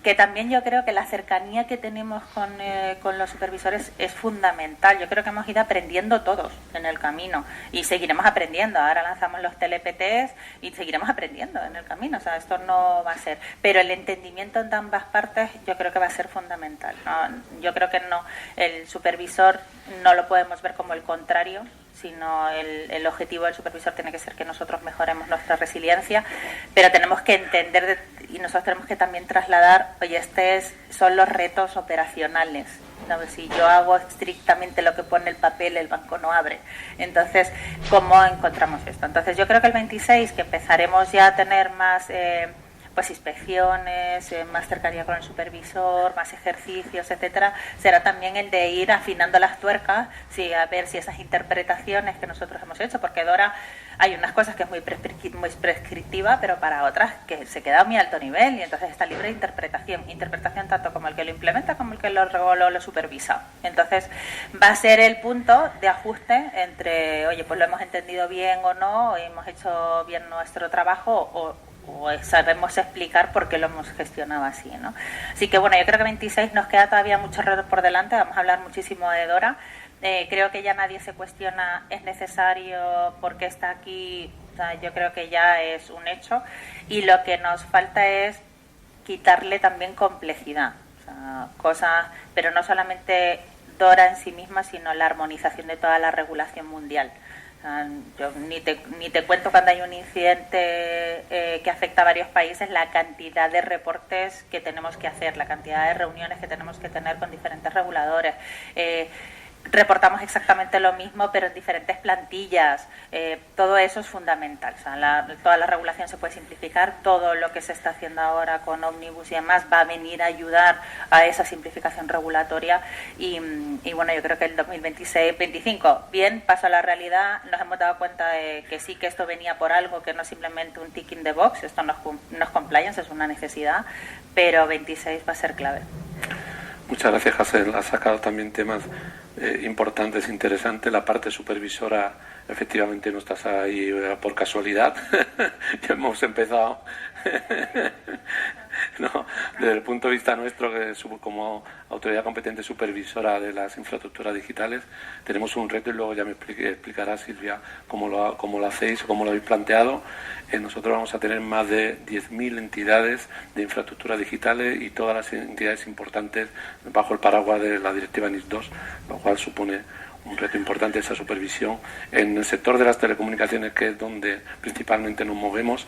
Speaker 6: que también yo creo que la cercanía que tenemos con los supervisores es fundamental. Yo creo que hemos ido aprendiendo todos en el camino y seguiremos aprendiendo. Ahora lanzamos los TLPTs y seguiremos aprendiendo en el camino. O sea, esto no va a ser. Pero el entendimiento en ambas partes yo creo que va a ser fundamental, ¿no? Yo creo que no, el supervisor no lo podemos ver como el contrario, sino el objetivo del supervisor tiene que ser que nosotros mejoremos nuestra resiliencia, pero tenemos que entender y nosotros tenemos que también trasladar, oye, son los retos operacionales, ¿no? Si yo hago estrictamente lo que pone el papel, el banco no abre. Entonces, ¿cómo encontramos esto? Entonces, yo creo que el 26, que empezaremos ya a tener más... pues inspecciones, más cercanía con el supervisor, más ejercicios, etcétera, será también el de ir afinando las tuercas, sí, a ver si esas interpretaciones que nosotros hemos hecho, porque DORA hay unas cosas que es muy prescriptiva, pero para otras que se queda a muy alto nivel, y entonces está libre de interpretación tanto como el que lo implementa como el que lo supervisa. Entonces va a ser el punto de ajuste entre, oye, pues lo hemos entendido bien o no, hemos hecho bien nuestro trabajo o sabemos explicar por qué lo hemos gestionado así, ¿no? Así que bueno, yo creo que 26 nos queda todavía muchos retos por delante, vamos a hablar muchísimo de DORA. Creo que ya nadie se cuestiona, es necesario, por qué está aquí. O sea, yo creo que ya es un hecho y lo que nos falta es quitarle también complejidad, o sea, cosas, pero no solamente DORA en sí misma, sino la armonización de toda la regulación mundial. Yo ni te cuento cuando hay un incidente que afecta a varios países, la cantidad de reportes que tenemos que hacer, la cantidad de reuniones que tenemos que tener con diferentes reguladores. Reportamos exactamente lo mismo, pero en diferentes plantillas. Todo eso es fundamental. O sea, toda la regulación se puede simplificar. Todo lo que se está haciendo ahora con Omnibus y demás va a venir a ayudar a esa simplificación regulatoria. Y bueno, yo creo que el 2026-25, bien, paso a la realidad. Nos hemos dado cuenta de que sí, que esto venía por algo, que no simplemente un tick in the box. Esto no es compliance, es una necesidad. Pero 26 va a ser clave.
Speaker 2: Muchas gracias, Hazel. Has sacado también temas importantes, interesantes. La parte supervisora, efectivamente, no estás ahí por casualidad. Ya hemos empezado. No, desde el punto de vista nuestro, que como autoridad competente supervisora de las infraestructuras digitales, tenemos un reto y luego ya me explicará Silvia cómo lo hacéis o cómo lo habéis planteado. Nosotros vamos a tener más de 10.000 entidades de infraestructuras digitales y todas las entidades importantes bajo el paraguas de la directiva NIS 2, lo cual supone un reto importante esa supervisión. En el sector de las telecomunicaciones, que es donde principalmente nos movemos,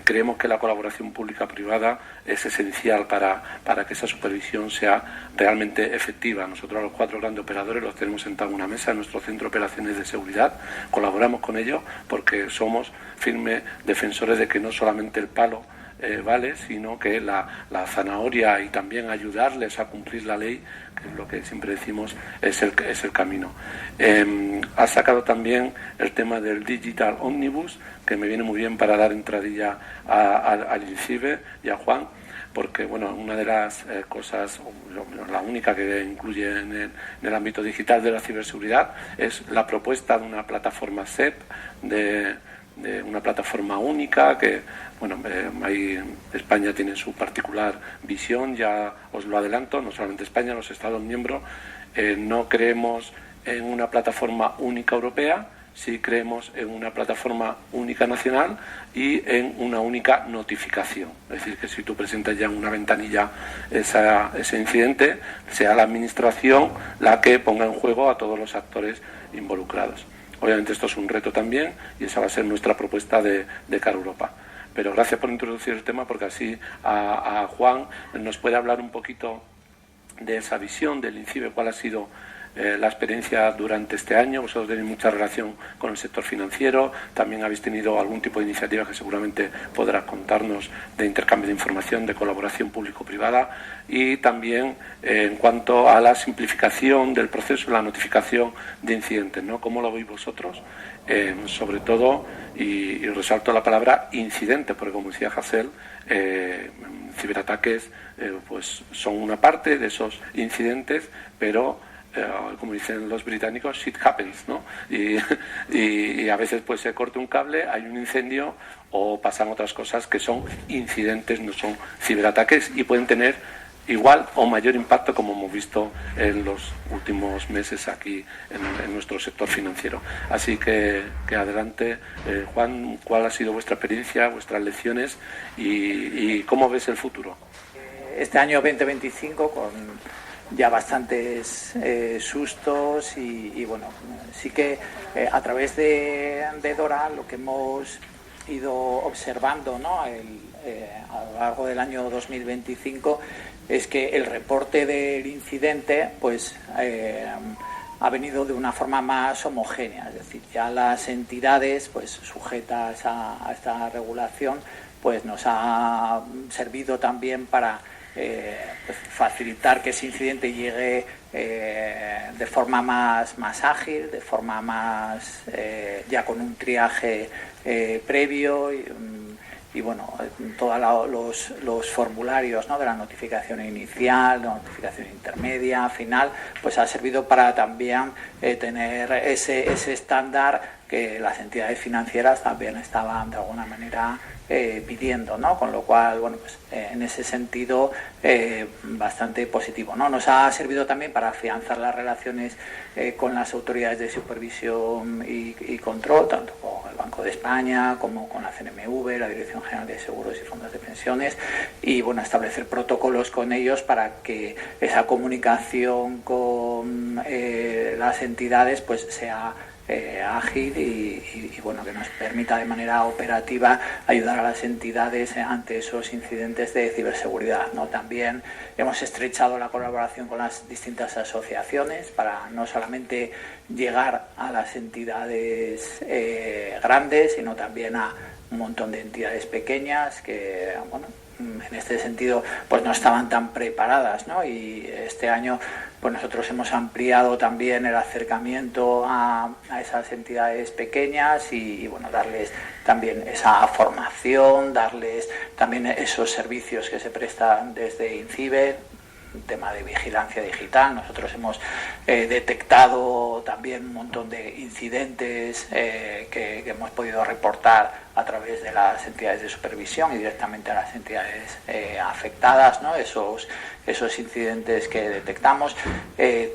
Speaker 2: creemos que la colaboración pública-privada es esencial para que esa supervisión sea realmente efectiva. Nosotros a los 4 grandes operadores los tenemos sentados en una mesa en nuestro centro de operaciones de seguridad, colaboramos con ellos porque somos firmes defensores de que no solamente el palo vale, sino que la zanahoria y también ayudarles a cumplir la ley, que es lo que siempre decimos, es el camino. Ha sacado también el tema del Digital Omnibus, que me viene muy bien para dar entradilla al INCIBE y a Juan, porque bueno, una de las cosas, la única que incluye en el ámbito digital de la ciberseguridad, es la propuesta de una plataforma SEP de una plataforma única que, bueno, ahí España tiene su particular visión, ya os lo adelanto, no solamente España, los Estados miembros. No creemos en una plataforma única europea, sí creemos en una plataforma única nacional y en una única notificación. Es decir, que si tú presentas ya en una ventanilla ese incidente, sea la Administración la que ponga en juego a todos los actores involucrados. Obviamente esto es un reto también y esa va a ser nuestra propuesta de cara a Europa. Pero gracias por introducir el tema, porque así a Juan nos puede hablar un poquito de esa visión del INCIBE, cuál ha sido la experiencia durante este año. Vosotros tenéis mucha relación con el sector financiero, también habéis tenido algún tipo de iniciativa que seguramente podrás contarnos, de intercambio de información, de colaboración público-privada, y también en cuanto a la simplificación del proceso, la notificación de incidentes, ¿no? ¿Cómo lo veis vosotros? Sobre todo, y resalto la palabra incidente, porque como decía Hasél, ciberataques pues son una parte de esos incidentes, pero como dicen los británicos, shit happens, ¿no? Y a veces pues se corta un cable, hay un incendio o pasan otras cosas que son incidentes, no son ciberataques, y pueden tener igual o mayor impacto, como hemos visto en los últimos meses aquí en nuestro sector financiero. Así que adelante, Juan, ¿cuál ha sido vuestra experiencia, vuestras lecciones y cómo ves el futuro?
Speaker 7: Este año 2025 con ya bastantes sustos y bueno, sí que a través de Dora lo que hemos ido observando, ¿no? A lo largo del año 2025 es que el reporte del incidente pues ha venido de una forma más homogénea, es decir, ya las entidades pues sujetas a esta regulación pues nos ha servido también para pues facilitar que ese incidente llegue de forma más ágil, de forma más ya con un triaje previo y bueno, todos los formularios, ¿no? De la notificación inicial, la notificación intermedia, final, pues ha servido para también tener ese estándar que las entidades financieras también estaban de alguna manera pidiendo, ¿no? Con lo cual, bueno, pues en ese sentido bastante positivo, ¿no? Nos ha servido también para afianzar las relaciones con las autoridades de supervisión y control, tanto con el Banco de España como con la CNMV, la Dirección General de Seguros y Fondos de Pensiones, y bueno, establecer protocolos con ellos para que esa comunicación con las entidades pues sea ágil y bueno, que nos permita de manera operativa ayudar a las entidades ante esos incidentes de ciberseguridad, ¿no? También hemos estrechado la colaboración con las distintas asociaciones para no solamente llegar a las entidades grandes, sino también a un montón de entidades pequeñas que, bueno, en este sentido pues no estaban tan preparadas, ¿no? Y este año pues nosotros hemos ampliado también el acercamiento a esas entidades pequeñas y bueno, darles también esa formación, darles también esos servicios que se prestan desde INCIBE, tema de vigilancia digital. Nosotros hemos detectado también un montón de incidentes que hemos podido reportar a través de las entidades de supervisión y directamente a las entidades afectadas, ¿no? Esos incidentes que detectamos.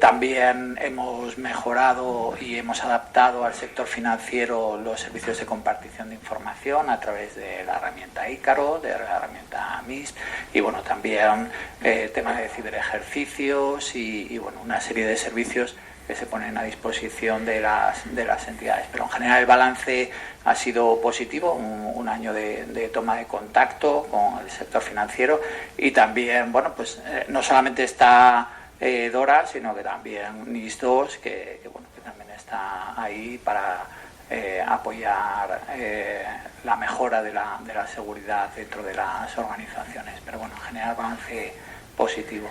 Speaker 7: También hemos mejorado y hemos adaptado al sector financiero los servicios de compartición de información a través de la herramienta Ícaro, de la herramienta MISP y bueno, también temas de ciberejercicios y bueno, una serie de servicios que se ponen a disposición de las entidades. Pero en general el balance ha sido positivo, un año de toma de contacto con el sector financiero y también, bueno, pues no solamente está Dora, sino que también NIS2, que también está ahí para apoyar la mejora de la seguridad dentro de las organizaciones. Pero bueno, en general balance positivo.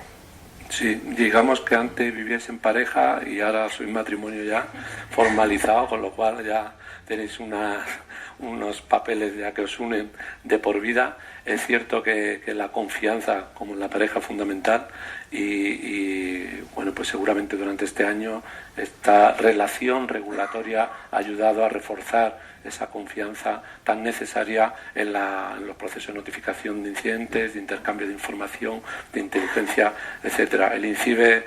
Speaker 2: Sí, digamos que antes vivíais en pareja y ahora sois matrimonio ya formalizado, con lo cual ya tenéis unos papeles ya que os unen de por vida. Es cierto que la confianza, como en la pareja, es fundamental y bueno, pues seguramente durante este año esta relación regulatoria ha ayudado a reforzar esa confianza tan necesaria en los procesos de notificación de incidentes, de intercambio de información, de inteligencia, etcétera. El INCIBE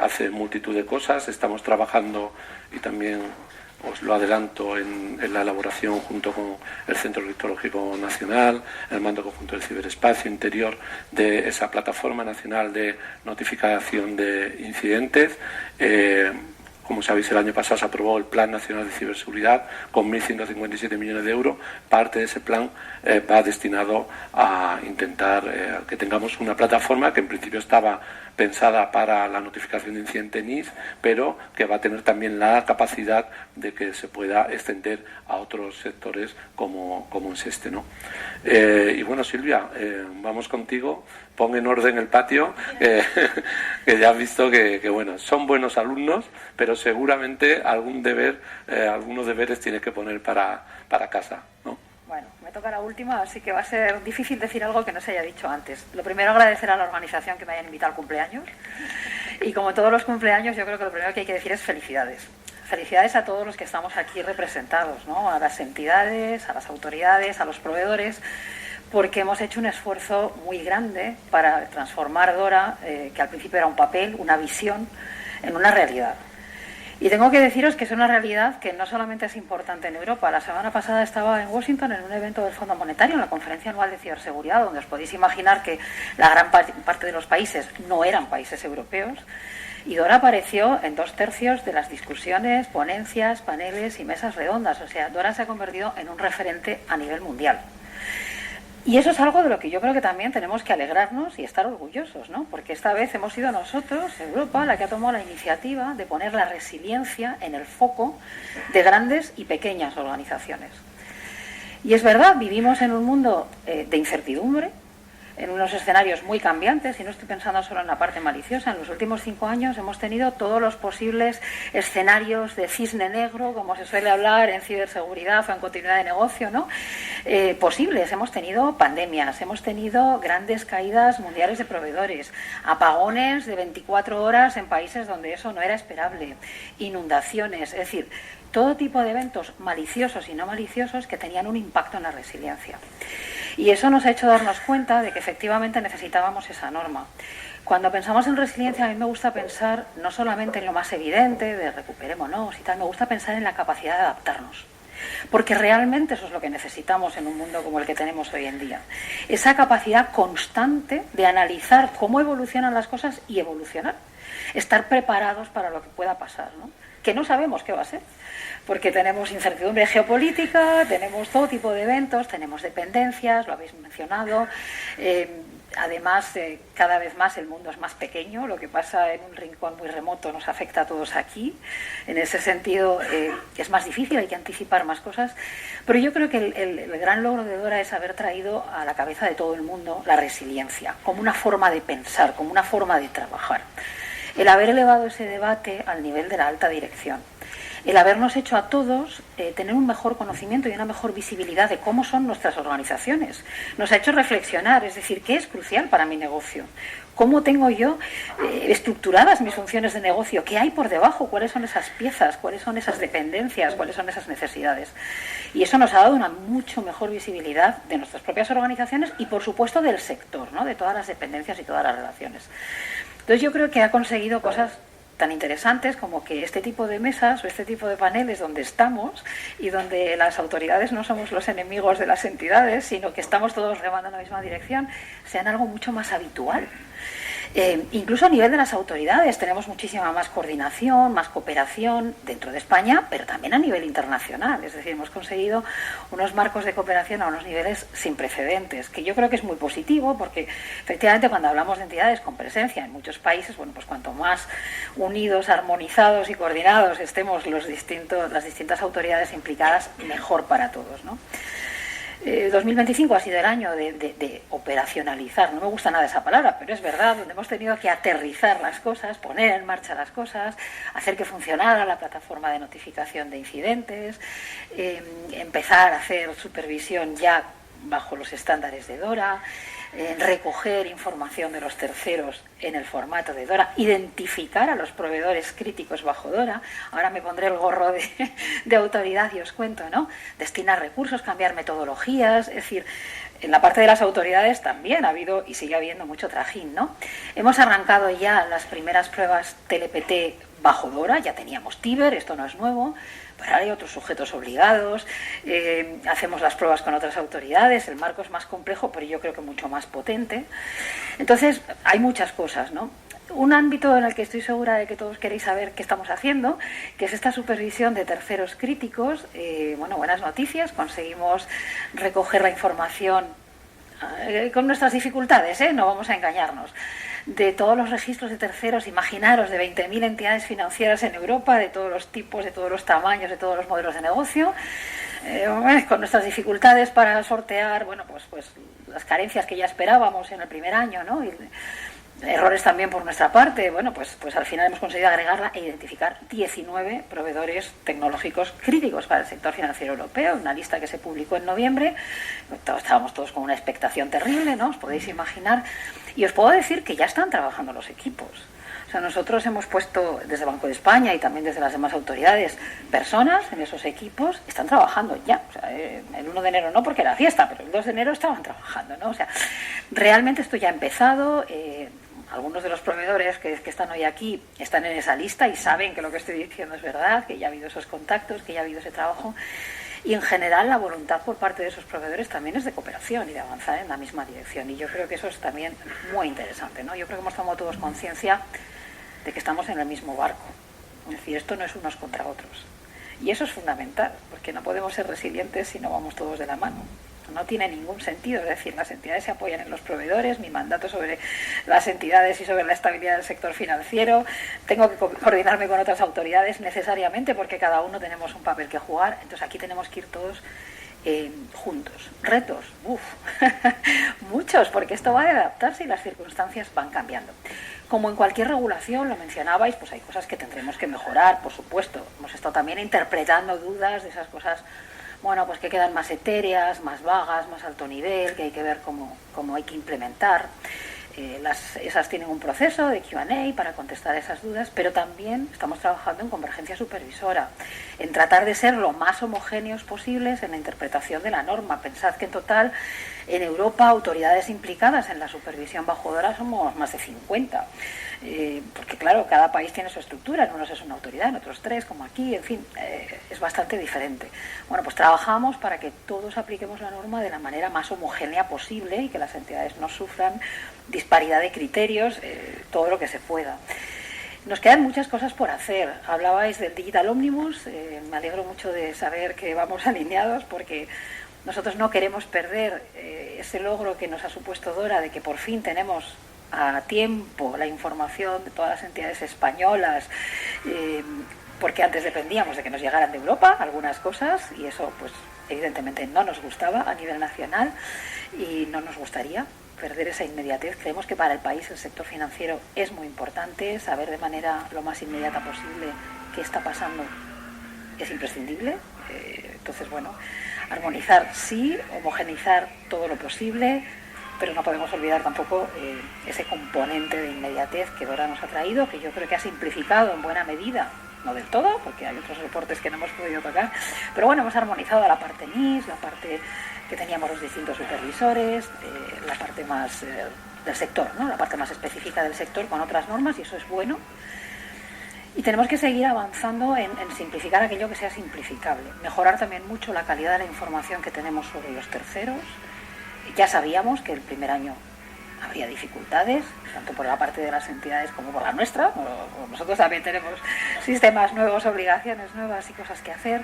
Speaker 2: hace multitud de cosas, estamos trabajando, y también os lo adelanto, en la elaboración junto con el Centro Criptológico Nacional, el Mando Conjunto del Ciberespacio Interior, de esa plataforma nacional de notificación de incidentes. Como sabéis, el año pasado se aprobó el Plan Nacional de Ciberseguridad con 1.157 millones de euros. Parte de ese plan va destinado a intentar que tengamos una plataforma que en principio estaba pensada para la notificación de incidente NIS, pero que va a tener también la capacidad de que se pueda extender a otros sectores como es este, ¿no? Y bueno, Silvia, vamos contigo. Pon en orden el patio, que ya has visto que bueno, son buenos alumnos, pero seguramente algunos deberes tienes que poner para casa, ¿no?
Speaker 8: Bueno, me toca la última, así que va a ser difícil decir algo que no se haya dicho antes. Lo primero, agradecer a la organización que me hayan invitado al cumpleaños. Y como todos los cumpleaños, yo creo que lo primero que hay que decir es felicidades. Felicidades a todos los que estamos aquí representados, ¿no? A las entidades, a las autoridades, a los proveedores, porque hemos hecho un esfuerzo muy grande para transformar DORA, que al principio era un papel, una visión, en una realidad. Y tengo que deciros que es una realidad que no solamente es importante en Europa. La semana pasada estaba en Washington en un evento del Fondo Monetario, en la Conferencia Anual de Ciberseguridad, donde os podéis imaginar que la gran parte de los países no eran países europeos. Y DORA apareció en 2/3 de las discusiones, ponencias, paneles y mesas redondas. O sea, DORA se ha convertido en un referente a nivel mundial. Y eso es algo de lo que yo creo que también tenemos que alegrarnos y estar orgullosos, ¿no? Porque esta vez hemos sido nosotros, Europa, la que ha tomado la iniciativa de poner la resiliencia en el foco de grandes y pequeñas organizaciones. Y es verdad, vivimos en un mundo de incertidumbre, en unos escenarios muy cambiantes, y no estoy pensando solo en la parte maliciosa. En los últimos 5 años hemos tenido todos los posibles escenarios de cisne negro, como se suele hablar en ciberseguridad o en continuidad de negocio, ¿no? Posibles. Hemos tenido pandemias, hemos tenido grandes caídas mundiales de proveedores, apagones de 24 horas en países donde eso no era esperable, inundaciones, es decir, todo tipo de eventos maliciosos y no maliciosos que tenían un impacto en la resiliencia. Y eso nos ha hecho darnos cuenta de que efectivamente necesitábamos esa norma. Cuando pensamos en resiliencia, a mí me gusta pensar no solamente en lo más evidente, de recuperémonos y tal, me gusta pensar en la capacidad de adaptarnos. Porque realmente eso es lo que necesitamos en un mundo como el que tenemos hoy en día. Esa capacidad constante de analizar cómo evolucionan las cosas y evolucionar. Estar preparados para lo que pueda pasar, ¿no? Que no sabemos qué va a ser. Porque tenemos incertidumbre geopolítica, tenemos todo tipo de eventos, tenemos dependencias, lo habéis mencionado. Además, cada vez más el mundo es más pequeño, lo que pasa en un rincón muy remoto nos afecta a todos aquí. En ese sentido es más difícil, hay que anticipar más cosas. Pero yo creo que el gran logro de DORA es haber traído a la cabeza de todo el mundo la resiliencia, como una forma de pensar, como una forma de trabajar. El haber elevado ese debate al nivel de la alta dirección. El habernos hecho a todos tener un mejor conocimiento y una mejor visibilidad de cómo son nuestras organizaciones. Nos ha hecho reflexionar, es decir, ¿qué es crucial para mi negocio? ¿Cómo tengo yo estructuradas mis funciones de negocio? ¿Qué hay por debajo? ¿Cuáles son esas piezas? ¿Cuáles son esas dependencias? ¿Cuáles son esas necesidades? Y eso nos ha dado una mucho mejor visibilidad de nuestras propias organizaciones y, por supuesto, del sector, ¿no? De todas las dependencias y todas las relaciones. Entonces yo creo que ha conseguido cosas tan interesantes como que este tipo de mesas o este tipo de paneles donde estamos y donde las autoridades no somos los enemigos de las entidades, sino que estamos todos remando en la misma dirección, sean algo mucho más habitual. Incluso a nivel de las autoridades tenemos muchísima más coordinación, más cooperación dentro de España, pero también a nivel internacional. Es decir, hemos conseguido unos marcos de cooperación a unos niveles sin precedentes, que yo creo que es muy positivo porque efectivamente cuando hablamos de entidades con presencia en muchos países, bueno, pues cuanto más unidos, armonizados y coordinados estemos las distintas autoridades implicadas, mejor para todos, ¿no? 2025 ha sido el año de operacionalizar, no me gusta nada esa palabra, pero es verdad, donde hemos tenido que aterrizar las cosas, poner en marcha las cosas, hacer que funcionara la plataforma de notificación de incidentes, empezar a hacer supervisión ya bajo los estándares de DORA, recoger información de los terceros en el formato de DORA, identificar a los proveedores críticos bajo DORA. Ahora me pondré el gorro de autoridad y os cuento, ¿no? Destinar recursos, cambiar metodologías, es decir, en la parte de las autoridades también ha habido y sigue habiendo mucho trajín, ¿no? Hemos arrancado ya las primeras pruebas TLPT bajo DORA, ya teníamos TIBER, esto no es nuevo, pero ahora hay otros sujetos obligados, hacemos las pruebas con otras autoridades, el marco es más complejo, pero yo creo que mucho más potente. Entonces, hay muchas cosas, ¿no? Un ámbito en el que estoy segura de que todos queréis saber qué estamos haciendo, que es esta supervisión de terceros críticos. Bueno, buenas noticias, conseguimos recoger la información con nuestras dificultades, no vamos a engañarnos, de todos los registros de terceros, imaginaros, de 20.000 entidades financieras en Europa, de todos los tipos, de todos los tamaños, de todos los modelos de negocio, con nuestras dificultades para sortear, bueno, pues las carencias que ya esperábamos en el primer año, ¿no? Y errores también por nuestra parte. Bueno, pues al final hemos conseguido agregarla e identificar 19 proveedores tecnológicos críticos para el sector financiero europeo, una lista que se publicó en noviembre. Estábamos todos con una expectación terrible, ¿no? Os podéis imaginar. Y os puedo decir que ya están trabajando los equipos. O sea, nosotros hemos puesto desde Banco de España y también desde las demás autoridades personas en esos equipos, están trabajando ya. O sea, el 1 de enero no porque era fiesta, pero el 2 de enero estaban trabajando, ¿no? O sea, realmente esto ya ha empezado. Algunos de los proveedores que están hoy aquí están en esa lista y saben que lo que estoy diciendo es verdad, que ya ha habido esos contactos, que ya ha habido ese trabajo. Y en general la voluntad por parte de esos proveedores también es de cooperación y de avanzar en la misma dirección. Y yo creo que eso es también muy interesante, ¿no? Yo creo que hemos tomado todos conciencia de que estamos en el mismo barco. Es decir, esto no es unos contra otros. Y eso es fundamental, porque no podemos ser resilientes si no vamos todos de la mano. No tiene ningún sentido, es decir, las entidades se apoyan en los proveedores, mi mandato sobre las entidades y sobre la estabilidad del sector financiero, tengo que coordinarme con otras autoridades necesariamente porque cada uno tenemos un papel que jugar, entonces aquí tenemos que ir todos juntos. Retos, muchos, porque esto va a adaptarse y las circunstancias van cambiando. Como en cualquier regulación, lo mencionabais, pues hay cosas que tendremos que mejorar, por supuesto. Hemos estado también interpretando dudas de esas cosas, bueno, pues que quedan más etéreas, más vagas, más alto nivel, que hay que ver cómo hay que implementar. Esas tienen un proceso de Q&A para contestar esas dudas, pero también estamos trabajando en convergencia supervisora, en tratar de ser lo más homogéneos posibles en la interpretación de la norma. Pensad que en total en Europa autoridades implicadas en la supervisión bajo DORA somos más de 50. Porque claro, cada país tiene su estructura, en unos es una autoridad, en otros 3, como aquí, en fin, es bastante diferente. Bueno, pues trabajamos para que todos apliquemos la norma de la manera más homogénea posible y que las entidades no sufran disparidad de criterios, todo lo que se pueda. Nos quedan muchas cosas por hacer. Hablabais del Digital Omnibus, me alegro mucho de saber que vamos alineados porque nosotros no queremos perder ese logro que nos ha supuesto DORA de que por fin tenemos a tiempo la información de todas las entidades españolas, porque antes dependíamos de que nos llegaran de Europa algunas cosas y eso pues evidentemente no nos gustaba a nivel nacional y no nos gustaría perder esa inmediatez. Creemos que para el país el sector financiero es muy importante, saber de manera lo más inmediata posible qué está pasando es imprescindible. Entonces, bueno, armonizar sí, homogeneizar todo lo posible, pero no podemos olvidar tampoco ese componente de inmediatez que DORA nos ha traído, que yo creo que ha simplificado en buena medida, no del todo, porque hay otros reportes que no hemos podido tocar, pero bueno, hemos armonizado la parte NIS, la parte que teníamos los distintos supervisores, la parte más del sector, ¿no? La parte más específica del sector con otras normas, y eso es bueno. Y tenemos que seguir avanzando en simplificar aquello que sea simplificable, mejorar también mucho la calidad de la información que tenemos sobre los terceros. Ya sabíamos que el primer año habría dificultades, tanto por la parte de las entidades como por la nuestra. Nosotros también tenemos sistemas nuevos, obligaciones nuevas y cosas que hacer,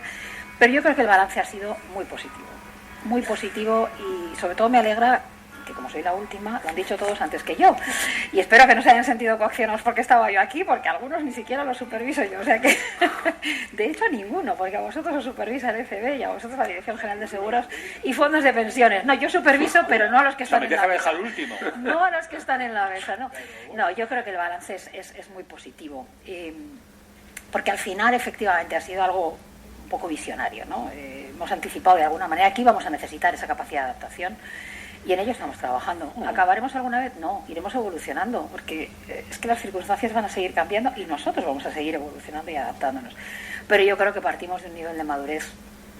Speaker 8: pero yo creo que el balance ha sido muy positivo y sobre todo me alegra que como soy la última, lo han dicho todos antes que yo. Y espero que no se hayan sentido coaccionados porque estaba yo aquí, porque algunos ni siquiera los superviso yo. O sea que, de hecho, ninguno, porque a vosotros os supervisa el ECB y a vosotros la Dirección General de Seguros y Fondos de Pensiones. No, yo superviso, pero no a los que están en la mesa. No a los que están en la mesa, no. No, yo creo que el balance es muy positivo. Porque al final, efectivamente, ha sido algo un poco visionario, ¿no? Hemos anticipado de alguna manera que íbamos a necesitar esa capacidad de adaptación. y en ello estamos trabajando. ¿Acabaremos alguna vez? No, iremos evolucionando, porque es que las circunstancias van a seguir cambiando y nosotros vamos a seguir evolucionando y adaptándonos. Pero yo creo que partimos de un nivel de madurez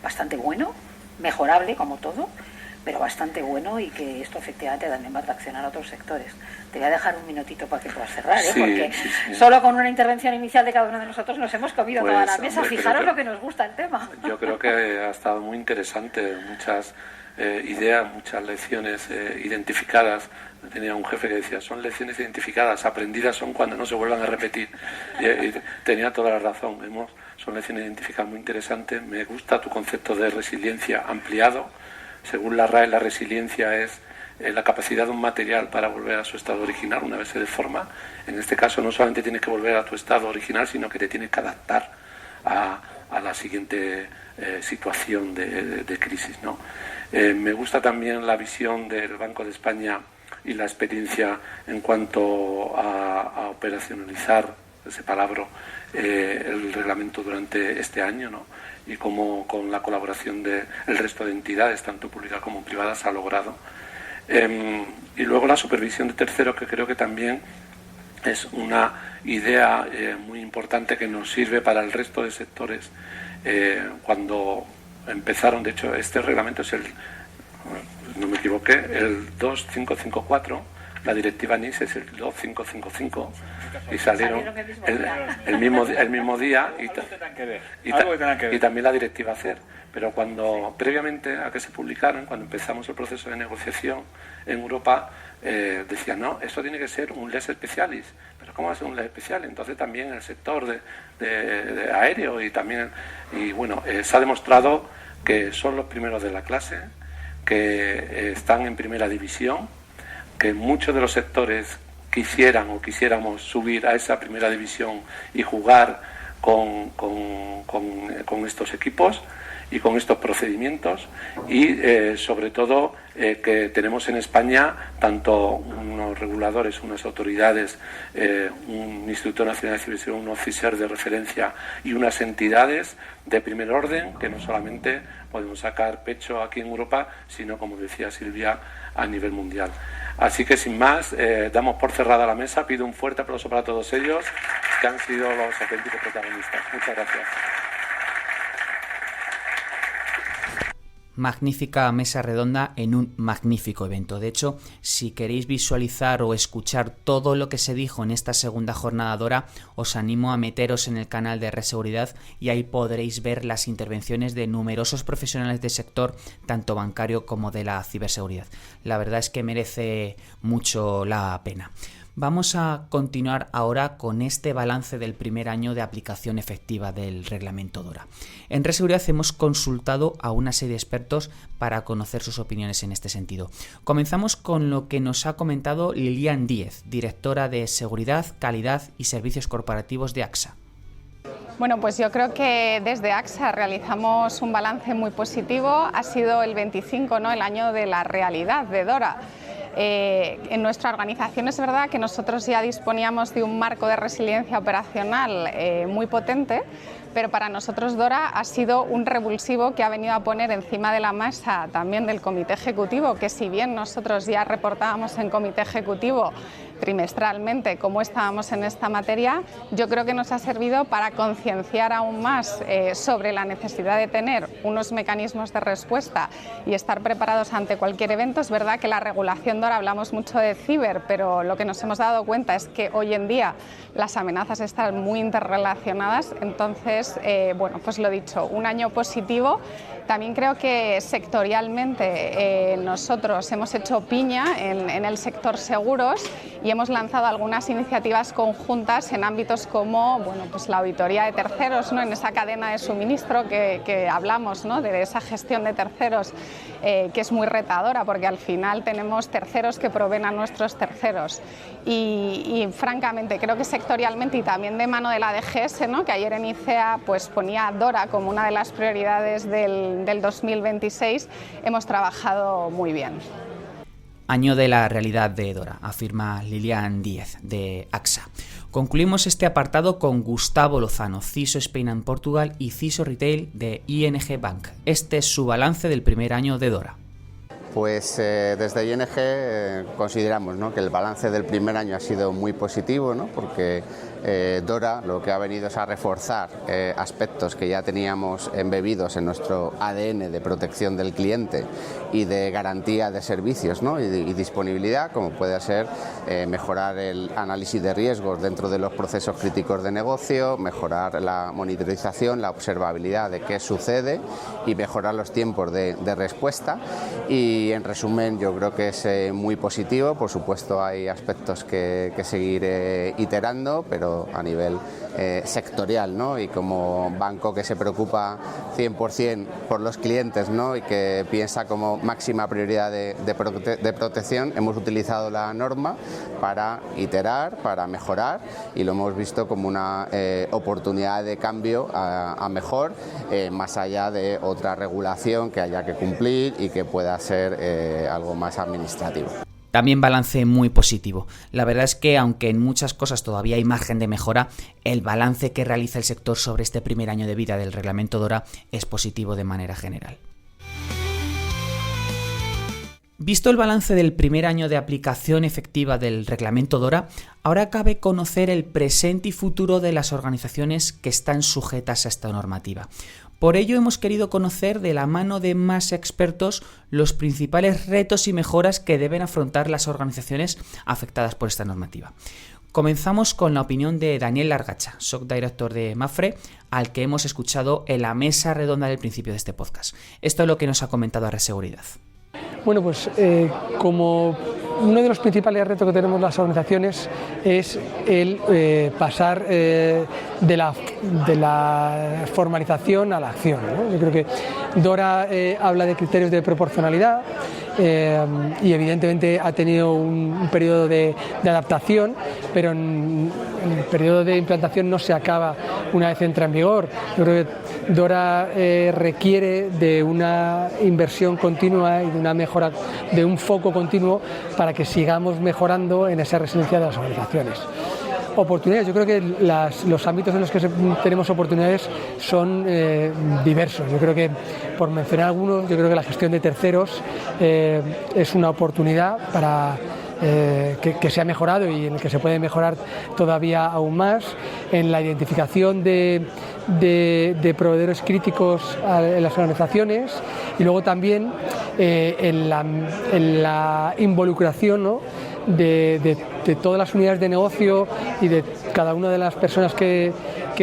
Speaker 8: bastante bueno, mejorable como todo, pero bastante bueno, y que esto efectivamente también va a traccionar a otros sectores. Te voy a dejar un minutito para que puedas cerrar, ¿eh? Porque solo con una intervención inicial de cada uno de nosotros nos hemos comido toda la mesa. Fijaros lo que nos gusta el tema.
Speaker 2: Yo creo que ha estado muy interesante, muchas ideas, muchas lecciones identificadas. Tenía un jefe que decía, son lecciones identificadas, aprendidas son cuando no se vuelvan a repetir. Y tenía toda la razón. Son lecciones identificadas muy interesantes. Me gusta tu concepto de resiliencia ampliado. Según la RAE, la resiliencia es la capacidad de un material para volver a su estado original una vez se deforma. En este caso no solamente tienes que volver a tu estado original, sino que te tienes que adaptar a la siguiente situación de crisis, ¿no? Me gusta también la visión del Banco de España y la experiencia en cuanto a operacionalizar, ese palabra, el reglamento durante este año, ¿no? Y cómo con la colaboración del resto de entidades, tanto públicas como privadas, se ha logrado. Y luego la supervisión de terceros, que creo que también es una idea muy importante que nos sirve para el resto de sectores. Cuando empezaron, de hecho, este reglamento es no me equivoqué, el 2554, la directiva NIS es el 2555, y salieron el mismo día y también la directiva CER. Pero cuando previamente a que se publicaran, cuando empezamos el proceso de negociación en Europa, decían, no, esto tiene que ser un lex specialis. Pero ¿cómo va a ser un lex specialis? Entonces también el sector de aéreo se ha demostrado que son los primeros de la clase, que están en primera división, que muchos de los sectores quisiéramos subir a esa primera división y jugar con estos equipos y con estos procedimientos, y sobre todo que tenemos en España tanto unos reguladores, unas autoridades, un Instituto Nacional de Ciberseguridad, un CISER de referencia y unas entidades de primer orden que no solamente podemos sacar pecho aquí en Europa, sino, como decía Silvia, a nivel mundial. Así que sin más, damos por cerrada la mesa. Pido un fuerte aplauso para todos ellos, que han sido los auténticos protagonistas. Muchas gracias.
Speaker 1: Magnífica mesa redonda en un magnífico evento. De hecho, si queréis visualizar o escuchar todo lo que se dijo en esta segunda jornada DORA, os animo a meteros en el canal de RedSeguridad y ahí podréis ver las intervenciones de numerosos profesionales del sector, tanto bancario como de la ciberseguridad. La verdad es que merece mucho la pena. Vamos a continuar ahora con este balance del primer año de aplicación efectiva del reglamento DORA. En RedSeguridad hemos consultado a una serie de expertos para conocer sus opiniones en este sentido. Comenzamos con lo que nos ha comentado Lilian Díez, directora de Seguridad, Calidad y Servicios Corporativos de AXA.
Speaker 9: Bueno, pues yo creo que desde AXA realizamos un balance muy positivo. Ha sido el 25, ¿no?, el año de la realidad de DORA. En nuestra organización es verdad que nosotros ya disponíamos de un marco de resiliencia operacional muy potente, pero para nosotros DORA ha sido un revulsivo que ha venido a poner encima de la mesa también del Comité Ejecutivo, que si bien nosotros ya reportábamos en Comité Ejecutivo trimestralmente cómo estábamos en esta materia, yo creo que nos ha servido para concienciar aún más sobre la necesidad de tener unos mecanismos de respuesta y estar preparados ante cualquier evento. Es verdad que la regulación DORA hablamos mucho de ciber, pero lo que nos hemos dado cuenta es que hoy en día las amenazas están muy interrelacionadas. Entonces, pues lo dicho, un año positivo. También creo que sectorialmente nosotros hemos hecho piña en el sector seguros y hemos lanzado algunas iniciativas conjuntas en ámbitos como pues la auditoría de terceros, ¿no?, en esa cadena de suministro que hablamos, ¿no?, de esa gestión de terceros que es muy retadora, porque al final tenemos terceros que proveen a nuestros terceros. Y francamente creo que sectorialmente y también de mano de la DGS, ¿no?, que ayer en ICEA pues ponía DORA como una de las prioridades del 2026, hemos trabajado muy bien.
Speaker 1: Año de la realidad de DORA, afirma Lilian Díez, de AXA. Concluimos este apartado con Gustavo Lozano, CISO Spain and Portugal y CISO Retail de ING Bank. Este es su balance del primer año de DORA.
Speaker 10: Pues desde ING consideramos, ¿no?, que el balance del primer año ha sido muy positivo, ¿no?, porque Dora lo que ha venido es a reforzar aspectos que ya teníamos embebidos en nuestro ADN de protección del cliente y de garantía de servicios, ¿no?, y disponibilidad, como puede ser mejorar el análisis de riesgos dentro de los procesos críticos de negocio, mejorar la monitorización, la observabilidad de qué sucede y mejorar los tiempos de respuesta. Y en resumen, yo creo que es muy positivo. Por supuesto hay aspectos que seguir iterando, pero a nivel sectorial, ¿no?, y como banco que se preocupa 100% por los clientes, ¿no?, y que piensa como máxima prioridad de protección, hemos utilizado la norma para iterar, para mejorar, y lo hemos visto como una oportunidad de cambio a mejor, más allá de otra regulación que haya que cumplir y que pueda ser algo más administrativo.
Speaker 1: También balance muy positivo. La verdad es que, aunque en muchas cosas todavía hay margen de mejora, el balance que realiza el sector sobre este primer año de vida del Reglamento DORA es positivo de manera general. Visto el balance del primer año de aplicación efectiva del Reglamento DORA, ahora cabe conocer el presente y futuro de las organizaciones que están sujetas a esta normativa. Por ello hemos querido conocer de la mano de más expertos los principales retos y mejoras que deben afrontar las organizaciones afectadas por esta normativa. Comenzamos con la opinión de Daniel Largacha, SOC Director de Mapfre, al que hemos escuchado en la mesa redonda del principio de este podcast. Esto es lo que nos ha comentado a Reseguridad.
Speaker 3: Bueno, pues como uno de los principales retos que tenemos las organizaciones es el pasar de la formalización a la acción, ¿no? Yo creo que Dora habla de criterios de proporcionalidad y evidentemente ha tenido un periodo de adaptación, pero el periodo de implantación no se acaba una vez entra en vigor. Yo creo que Dora requiere de una inversión continua y de una mejora, de un foco continuo para que sigamos mejorando en esa resiliencia de las organizaciones. Oportunidades, yo creo que los ámbitos en los que tenemos oportunidades son diversos. Yo creo que, por mencionar algunos, yo creo que la gestión de terceros es una oportunidad para que se ha mejorado y en el que se puede mejorar todavía aún más, en la identificación de proveedores críticos en las organizaciones, y luego también en la involucración, ¿no?, de todas las unidades de negocio y de cada una de las personas que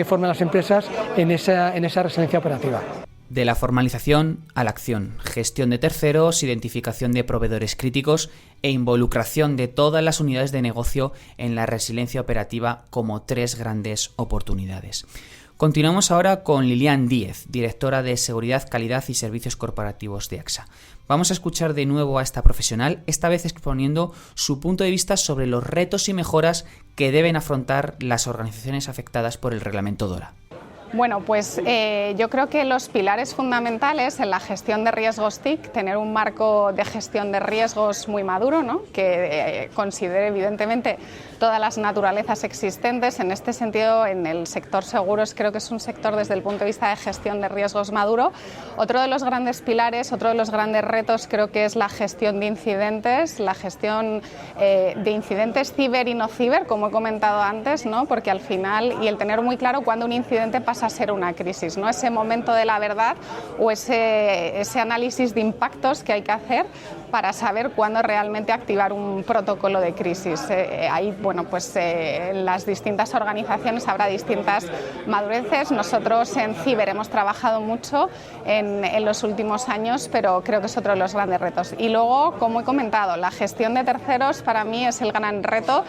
Speaker 3: forman las empresas en esa resiliencia operativa.
Speaker 1: De la formalización a la acción, gestión de terceros, identificación de proveedores críticos e involucración de todas las unidades de negocio en la resiliencia operativa como tres grandes oportunidades. Continuamos ahora con Lilian Díez, directora de Seguridad, Calidad y Servicios Corporativos de AXA. Vamos a escuchar de nuevo a esta profesional, esta vez exponiendo su punto de vista sobre los retos y mejoras que deben afrontar las organizaciones afectadas por el Reglamento DORA.
Speaker 9: Bueno, pues yo creo que los pilares fundamentales en la gestión de riesgos TIC, tener un marco de gestión de riesgos muy maduro, ¿no?, que considere evidentemente todas las naturalezas existentes. En este sentido, en el sector seguros creo que es un sector desde el punto de vista de gestión de riesgos maduro. Otro de los grandes pilares, otro de los grandes retos creo que es la gestión de incidentes, la gestión de incidentes ciber y no ciber, como he comentado antes, ¿no?, porque al final, y el tener muy claro cuándo un incidente pasa a ser una crisis, ¿no?, ese momento de la verdad o ese análisis de impactos que hay que hacer para saber cuándo realmente activar un protocolo de crisis. Ahí, bueno, pues en las distintas organizaciones habrá distintas madureces. Nosotros en Ciber hemos trabajado mucho en los últimos años, pero creo que es otro de los grandes retos. Y luego, como he comentado, la gestión de terceros para mí es el gran reto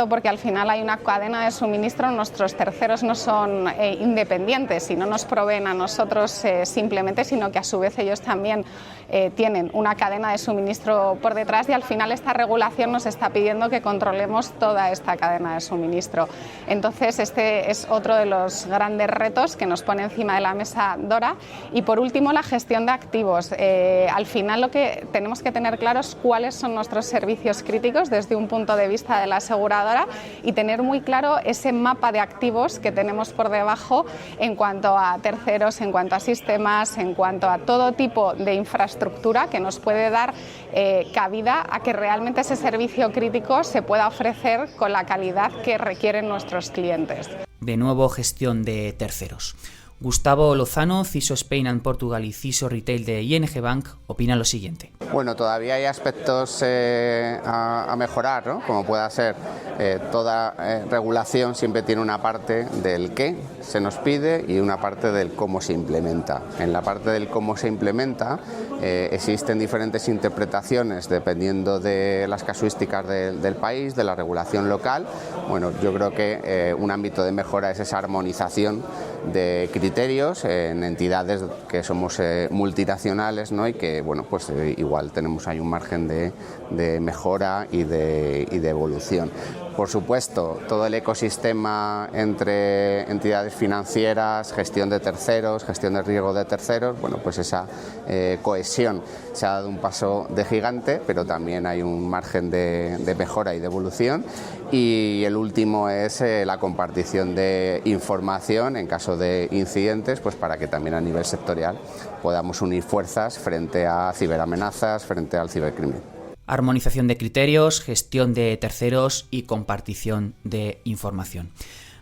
Speaker 9: porque al final hay una cadena de suministro. Nuestros terceros no son independientes y no nos proveen a nosotros simplemente, sino que a su vez ellos también tienen una cadena de suministro por detrás, y al final esta regulación nos está pidiendo que controlemos toda esta cadena de suministro. Entonces este es otro de los grandes retos que nos pone encima de la mesa DORA. Y por último, la gestión de activos. Al final lo que tenemos que tener claro es cuáles son nuestros servicios críticos desde un punto de vista de la aseguradora y tener muy claro ese mapa de activos que tenemos por debajo en cuanto a terceros, en cuanto a sistemas, en cuanto a todo tipo de infraestructura que nos puede puede dar cabida a que realmente ese servicio crítico se pueda ofrecer con la calidad que requieren nuestros clientes.
Speaker 1: De nuevo, gestión de terceros. Gustavo Lozano, CISO Spain and Portugal y CISO Retail de ING Bank, opina lo siguiente.
Speaker 10: Bueno, todavía hay aspectos a mejorar, ¿no? Como pueda ser toda regulación siempre tiene una parte del qué se nos pide y una parte del cómo se implementa. En la parte del cómo se implementa existen diferentes interpretaciones dependiendo de las casuísticas del país, de la regulación local. Bueno, yo creo que un ámbito de mejora es esa armonización de criterios en entidades que somos multinacionales, ¿no? Y que bueno, pues igual tenemos ahí un margen de mejora y de evolución. Por supuesto, todo el ecosistema entre entidades financieras, gestión de terceros, gestión de riesgo de terceros, bueno, pues esa cohesión se ha dado un paso de gigante, pero también hay un margen de mejora y de evolución. Y el último es la compartición de información en caso de incidentes, pues para que también a nivel sectorial podamos unir fuerzas frente a ciberamenazas, frente al cibercrimen.
Speaker 1: Armonización de criterios, gestión de terceros y compartición de información.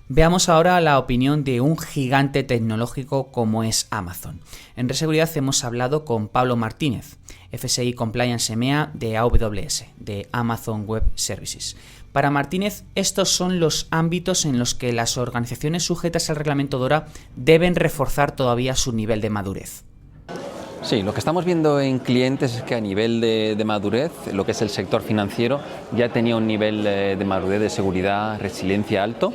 Speaker 1: Veamos ahora la opinión de un gigante tecnológico como es Amazon. En Reseguridad hemos hablado con Pablo Martínez, FSI Compliance EMEA de AWS, de Amazon Web Services. Para Martínez, estos son los ámbitos en los que las organizaciones sujetas al reglamento DORA deben reforzar todavía su nivel de madurez.
Speaker 11: Sí, lo que estamos viendo en clientes es que a nivel de madurez, lo que es el sector financiero, ya tenía un nivel de madurez de seguridad, resiliencia alto.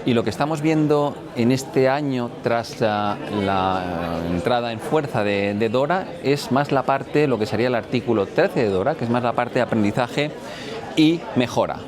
Speaker 11: Y lo que estamos viendo en este año, tras la entrada en fuerza de DORA, es más la parte, lo que sería el artículo 13 de DORA, que es más la parte de aprendizaje y mejora.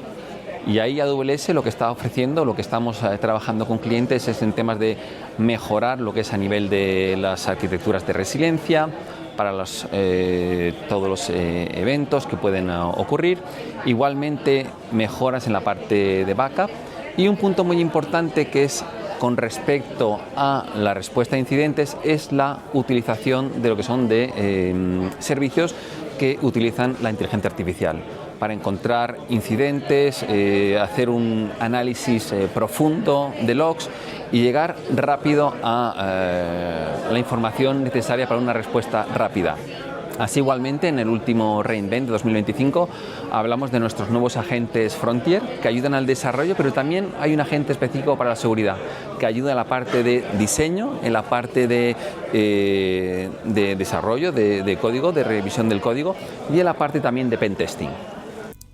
Speaker 11: Y ahí AWS lo que está ofreciendo, lo que estamos trabajando con clientes es en temas de mejorar lo que es a nivel de las arquitecturas de resiliencia para todos los eventos que pueden ocurrir. Igualmente mejoras en la parte de backup y un punto muy importante que es con respecto a la respuesta a incidentes es la utilización de lo que son de servicios que utilizan la inteligencia artificial para encontrar incidentes, hacer un análisis profundo de logs y llegar rápido a la información necesaria para una respuesta rápida. Así igualmente en el último reInvent de 2025 hablamos de nuestros nuevos agentes Frontier que ayudan al desarrollo, pero también hay un agente específico para la seguridad que ayuda en la parte de diseño, en la parte de desarrollo de código, de revisión del código y en la parte también de pentesting.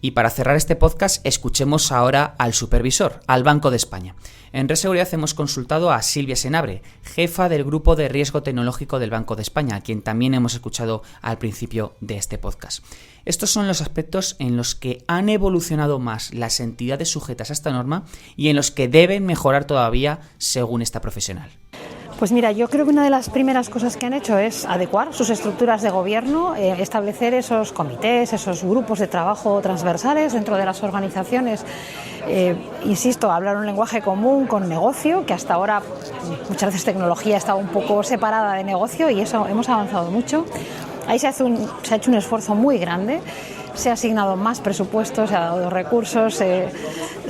Speaker 1: Y para cerrar este podcast, escuchemos ahora al supervisor, al Banco de España. En Reseguridad hemos consultado a Silvia Senabre, jefa del Grupo de Riesgo Tecnológico del Banco de España, a quien también hemos escuchado al principio de este podcast. Estos son los aspectos en los que han evolucionado más las entidades sujetas a esta norma y en los que deben mejorar todavía según esta profesional.
Speaker 8: Pues mira, yo creo que una de las primeras cosas que han hecho es adecuar sus estructuras de gobierno, establecer esos comités, esos grupos de trabajo transversales dentro de las organizaciones. Insisto, hablar un lenguaje común con negocio, que hasta ahora muchas veces tecnología estaba un poco separada de negocio y eso hemos avanzado mucho. Ahí se ha hecho un esfuerzo muy grande. Se ha asignado más presupuestos, se ha dado recursos, se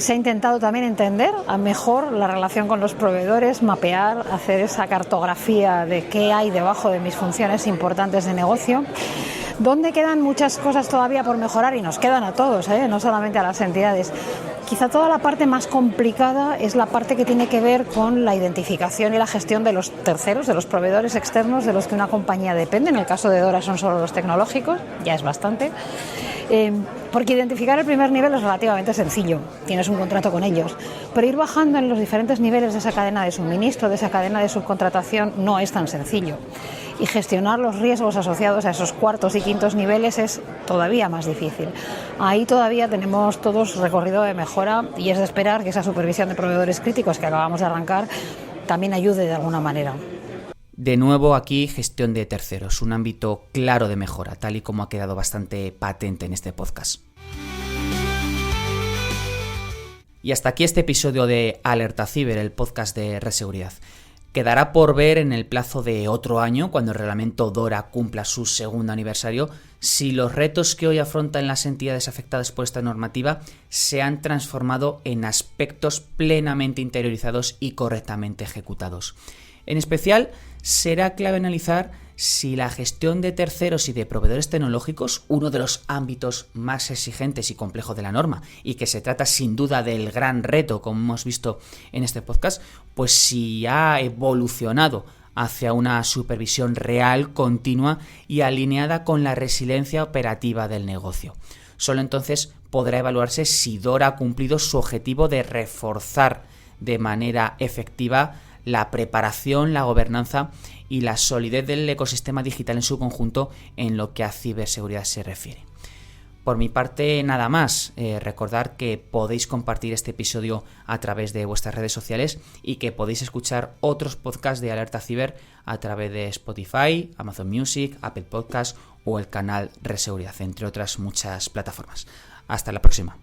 Speaker 8: ha intentado también entender a mejor la relación con los proveedores, mapear, hacer esa cartografía de qué hay debajo de mis funciones importantes de negocio. ¿Dónde quedan muchas cosas todavía por mejorar? Y nos quedan a todos, no solamente a las entidades. Quizá toda la parte más complicada es la parte que tiene que ver con la identificación y la gestión de los terceros, de los proveedores externos de los que una compañía depende. En el caso de DORA son solo los tecnológicos, ya es bastante. Porque identificar el primer nivel es relativamente sencillo, tienes un contrato con ellos, pero ir bajando en los diferentes niveles de esa cadena de suministro, de esa cadena de subcontratación, no es tan sencillo. Y gestionar los riesgos asociados a esos cuartos y quintos niveles es todavía más difícil. Ahí todavía tenemos todos recorrido de mejora y es de esperar que esa supervisión de proveedores críticos que acabamos de arrancar también ayude de alguna manera.
Speaker 1: De nuevo aquí gestión de terceros, un ámbito claro de mejora, tal y como ha quedado bastante patente en este podcast. Y hasta aquí este episodio de Alerta Ciber, el podcast de Reseguridad. Quedará por ver en el plazo de otro año, cuando el reglamento DORA cumpla su segundo aniversario, si los retos que hoy afrontan las entidades afectadas por esta normativa se han transformado en aspectos plenamente interiorizados y correctamente ejecutados. En especial, será clave analizar si la gestión de terceros y de proveedores tecnológicos, uno de los ámbitos más exigentes y complejos de la norma, y que se trata sin duda del gran reto, como hemos visto en este podcast, pues si ha evolucionado hacia una supervisión real, continua y alineada con la resiliencia operativa del negocio. Solo entonces podrá evaluarse si DORA ha cumplido su objetivo de reforzar de manera efectiva la preparación, la gobernanza y la solidez del ecosistema digital en su conjunto en lo que a ciberseguridad se refiere. Por mi parte, nada más. Recordar que podéis compartir este episodio a través de vuestras redes sociales y que podéis escuchar otros podcasts de Alerta Ciber a través de Spotify, Amazon Music, Apple Podcasts o el canal Reseguridad, entre otras muchas plataformas. Hasta la próxima.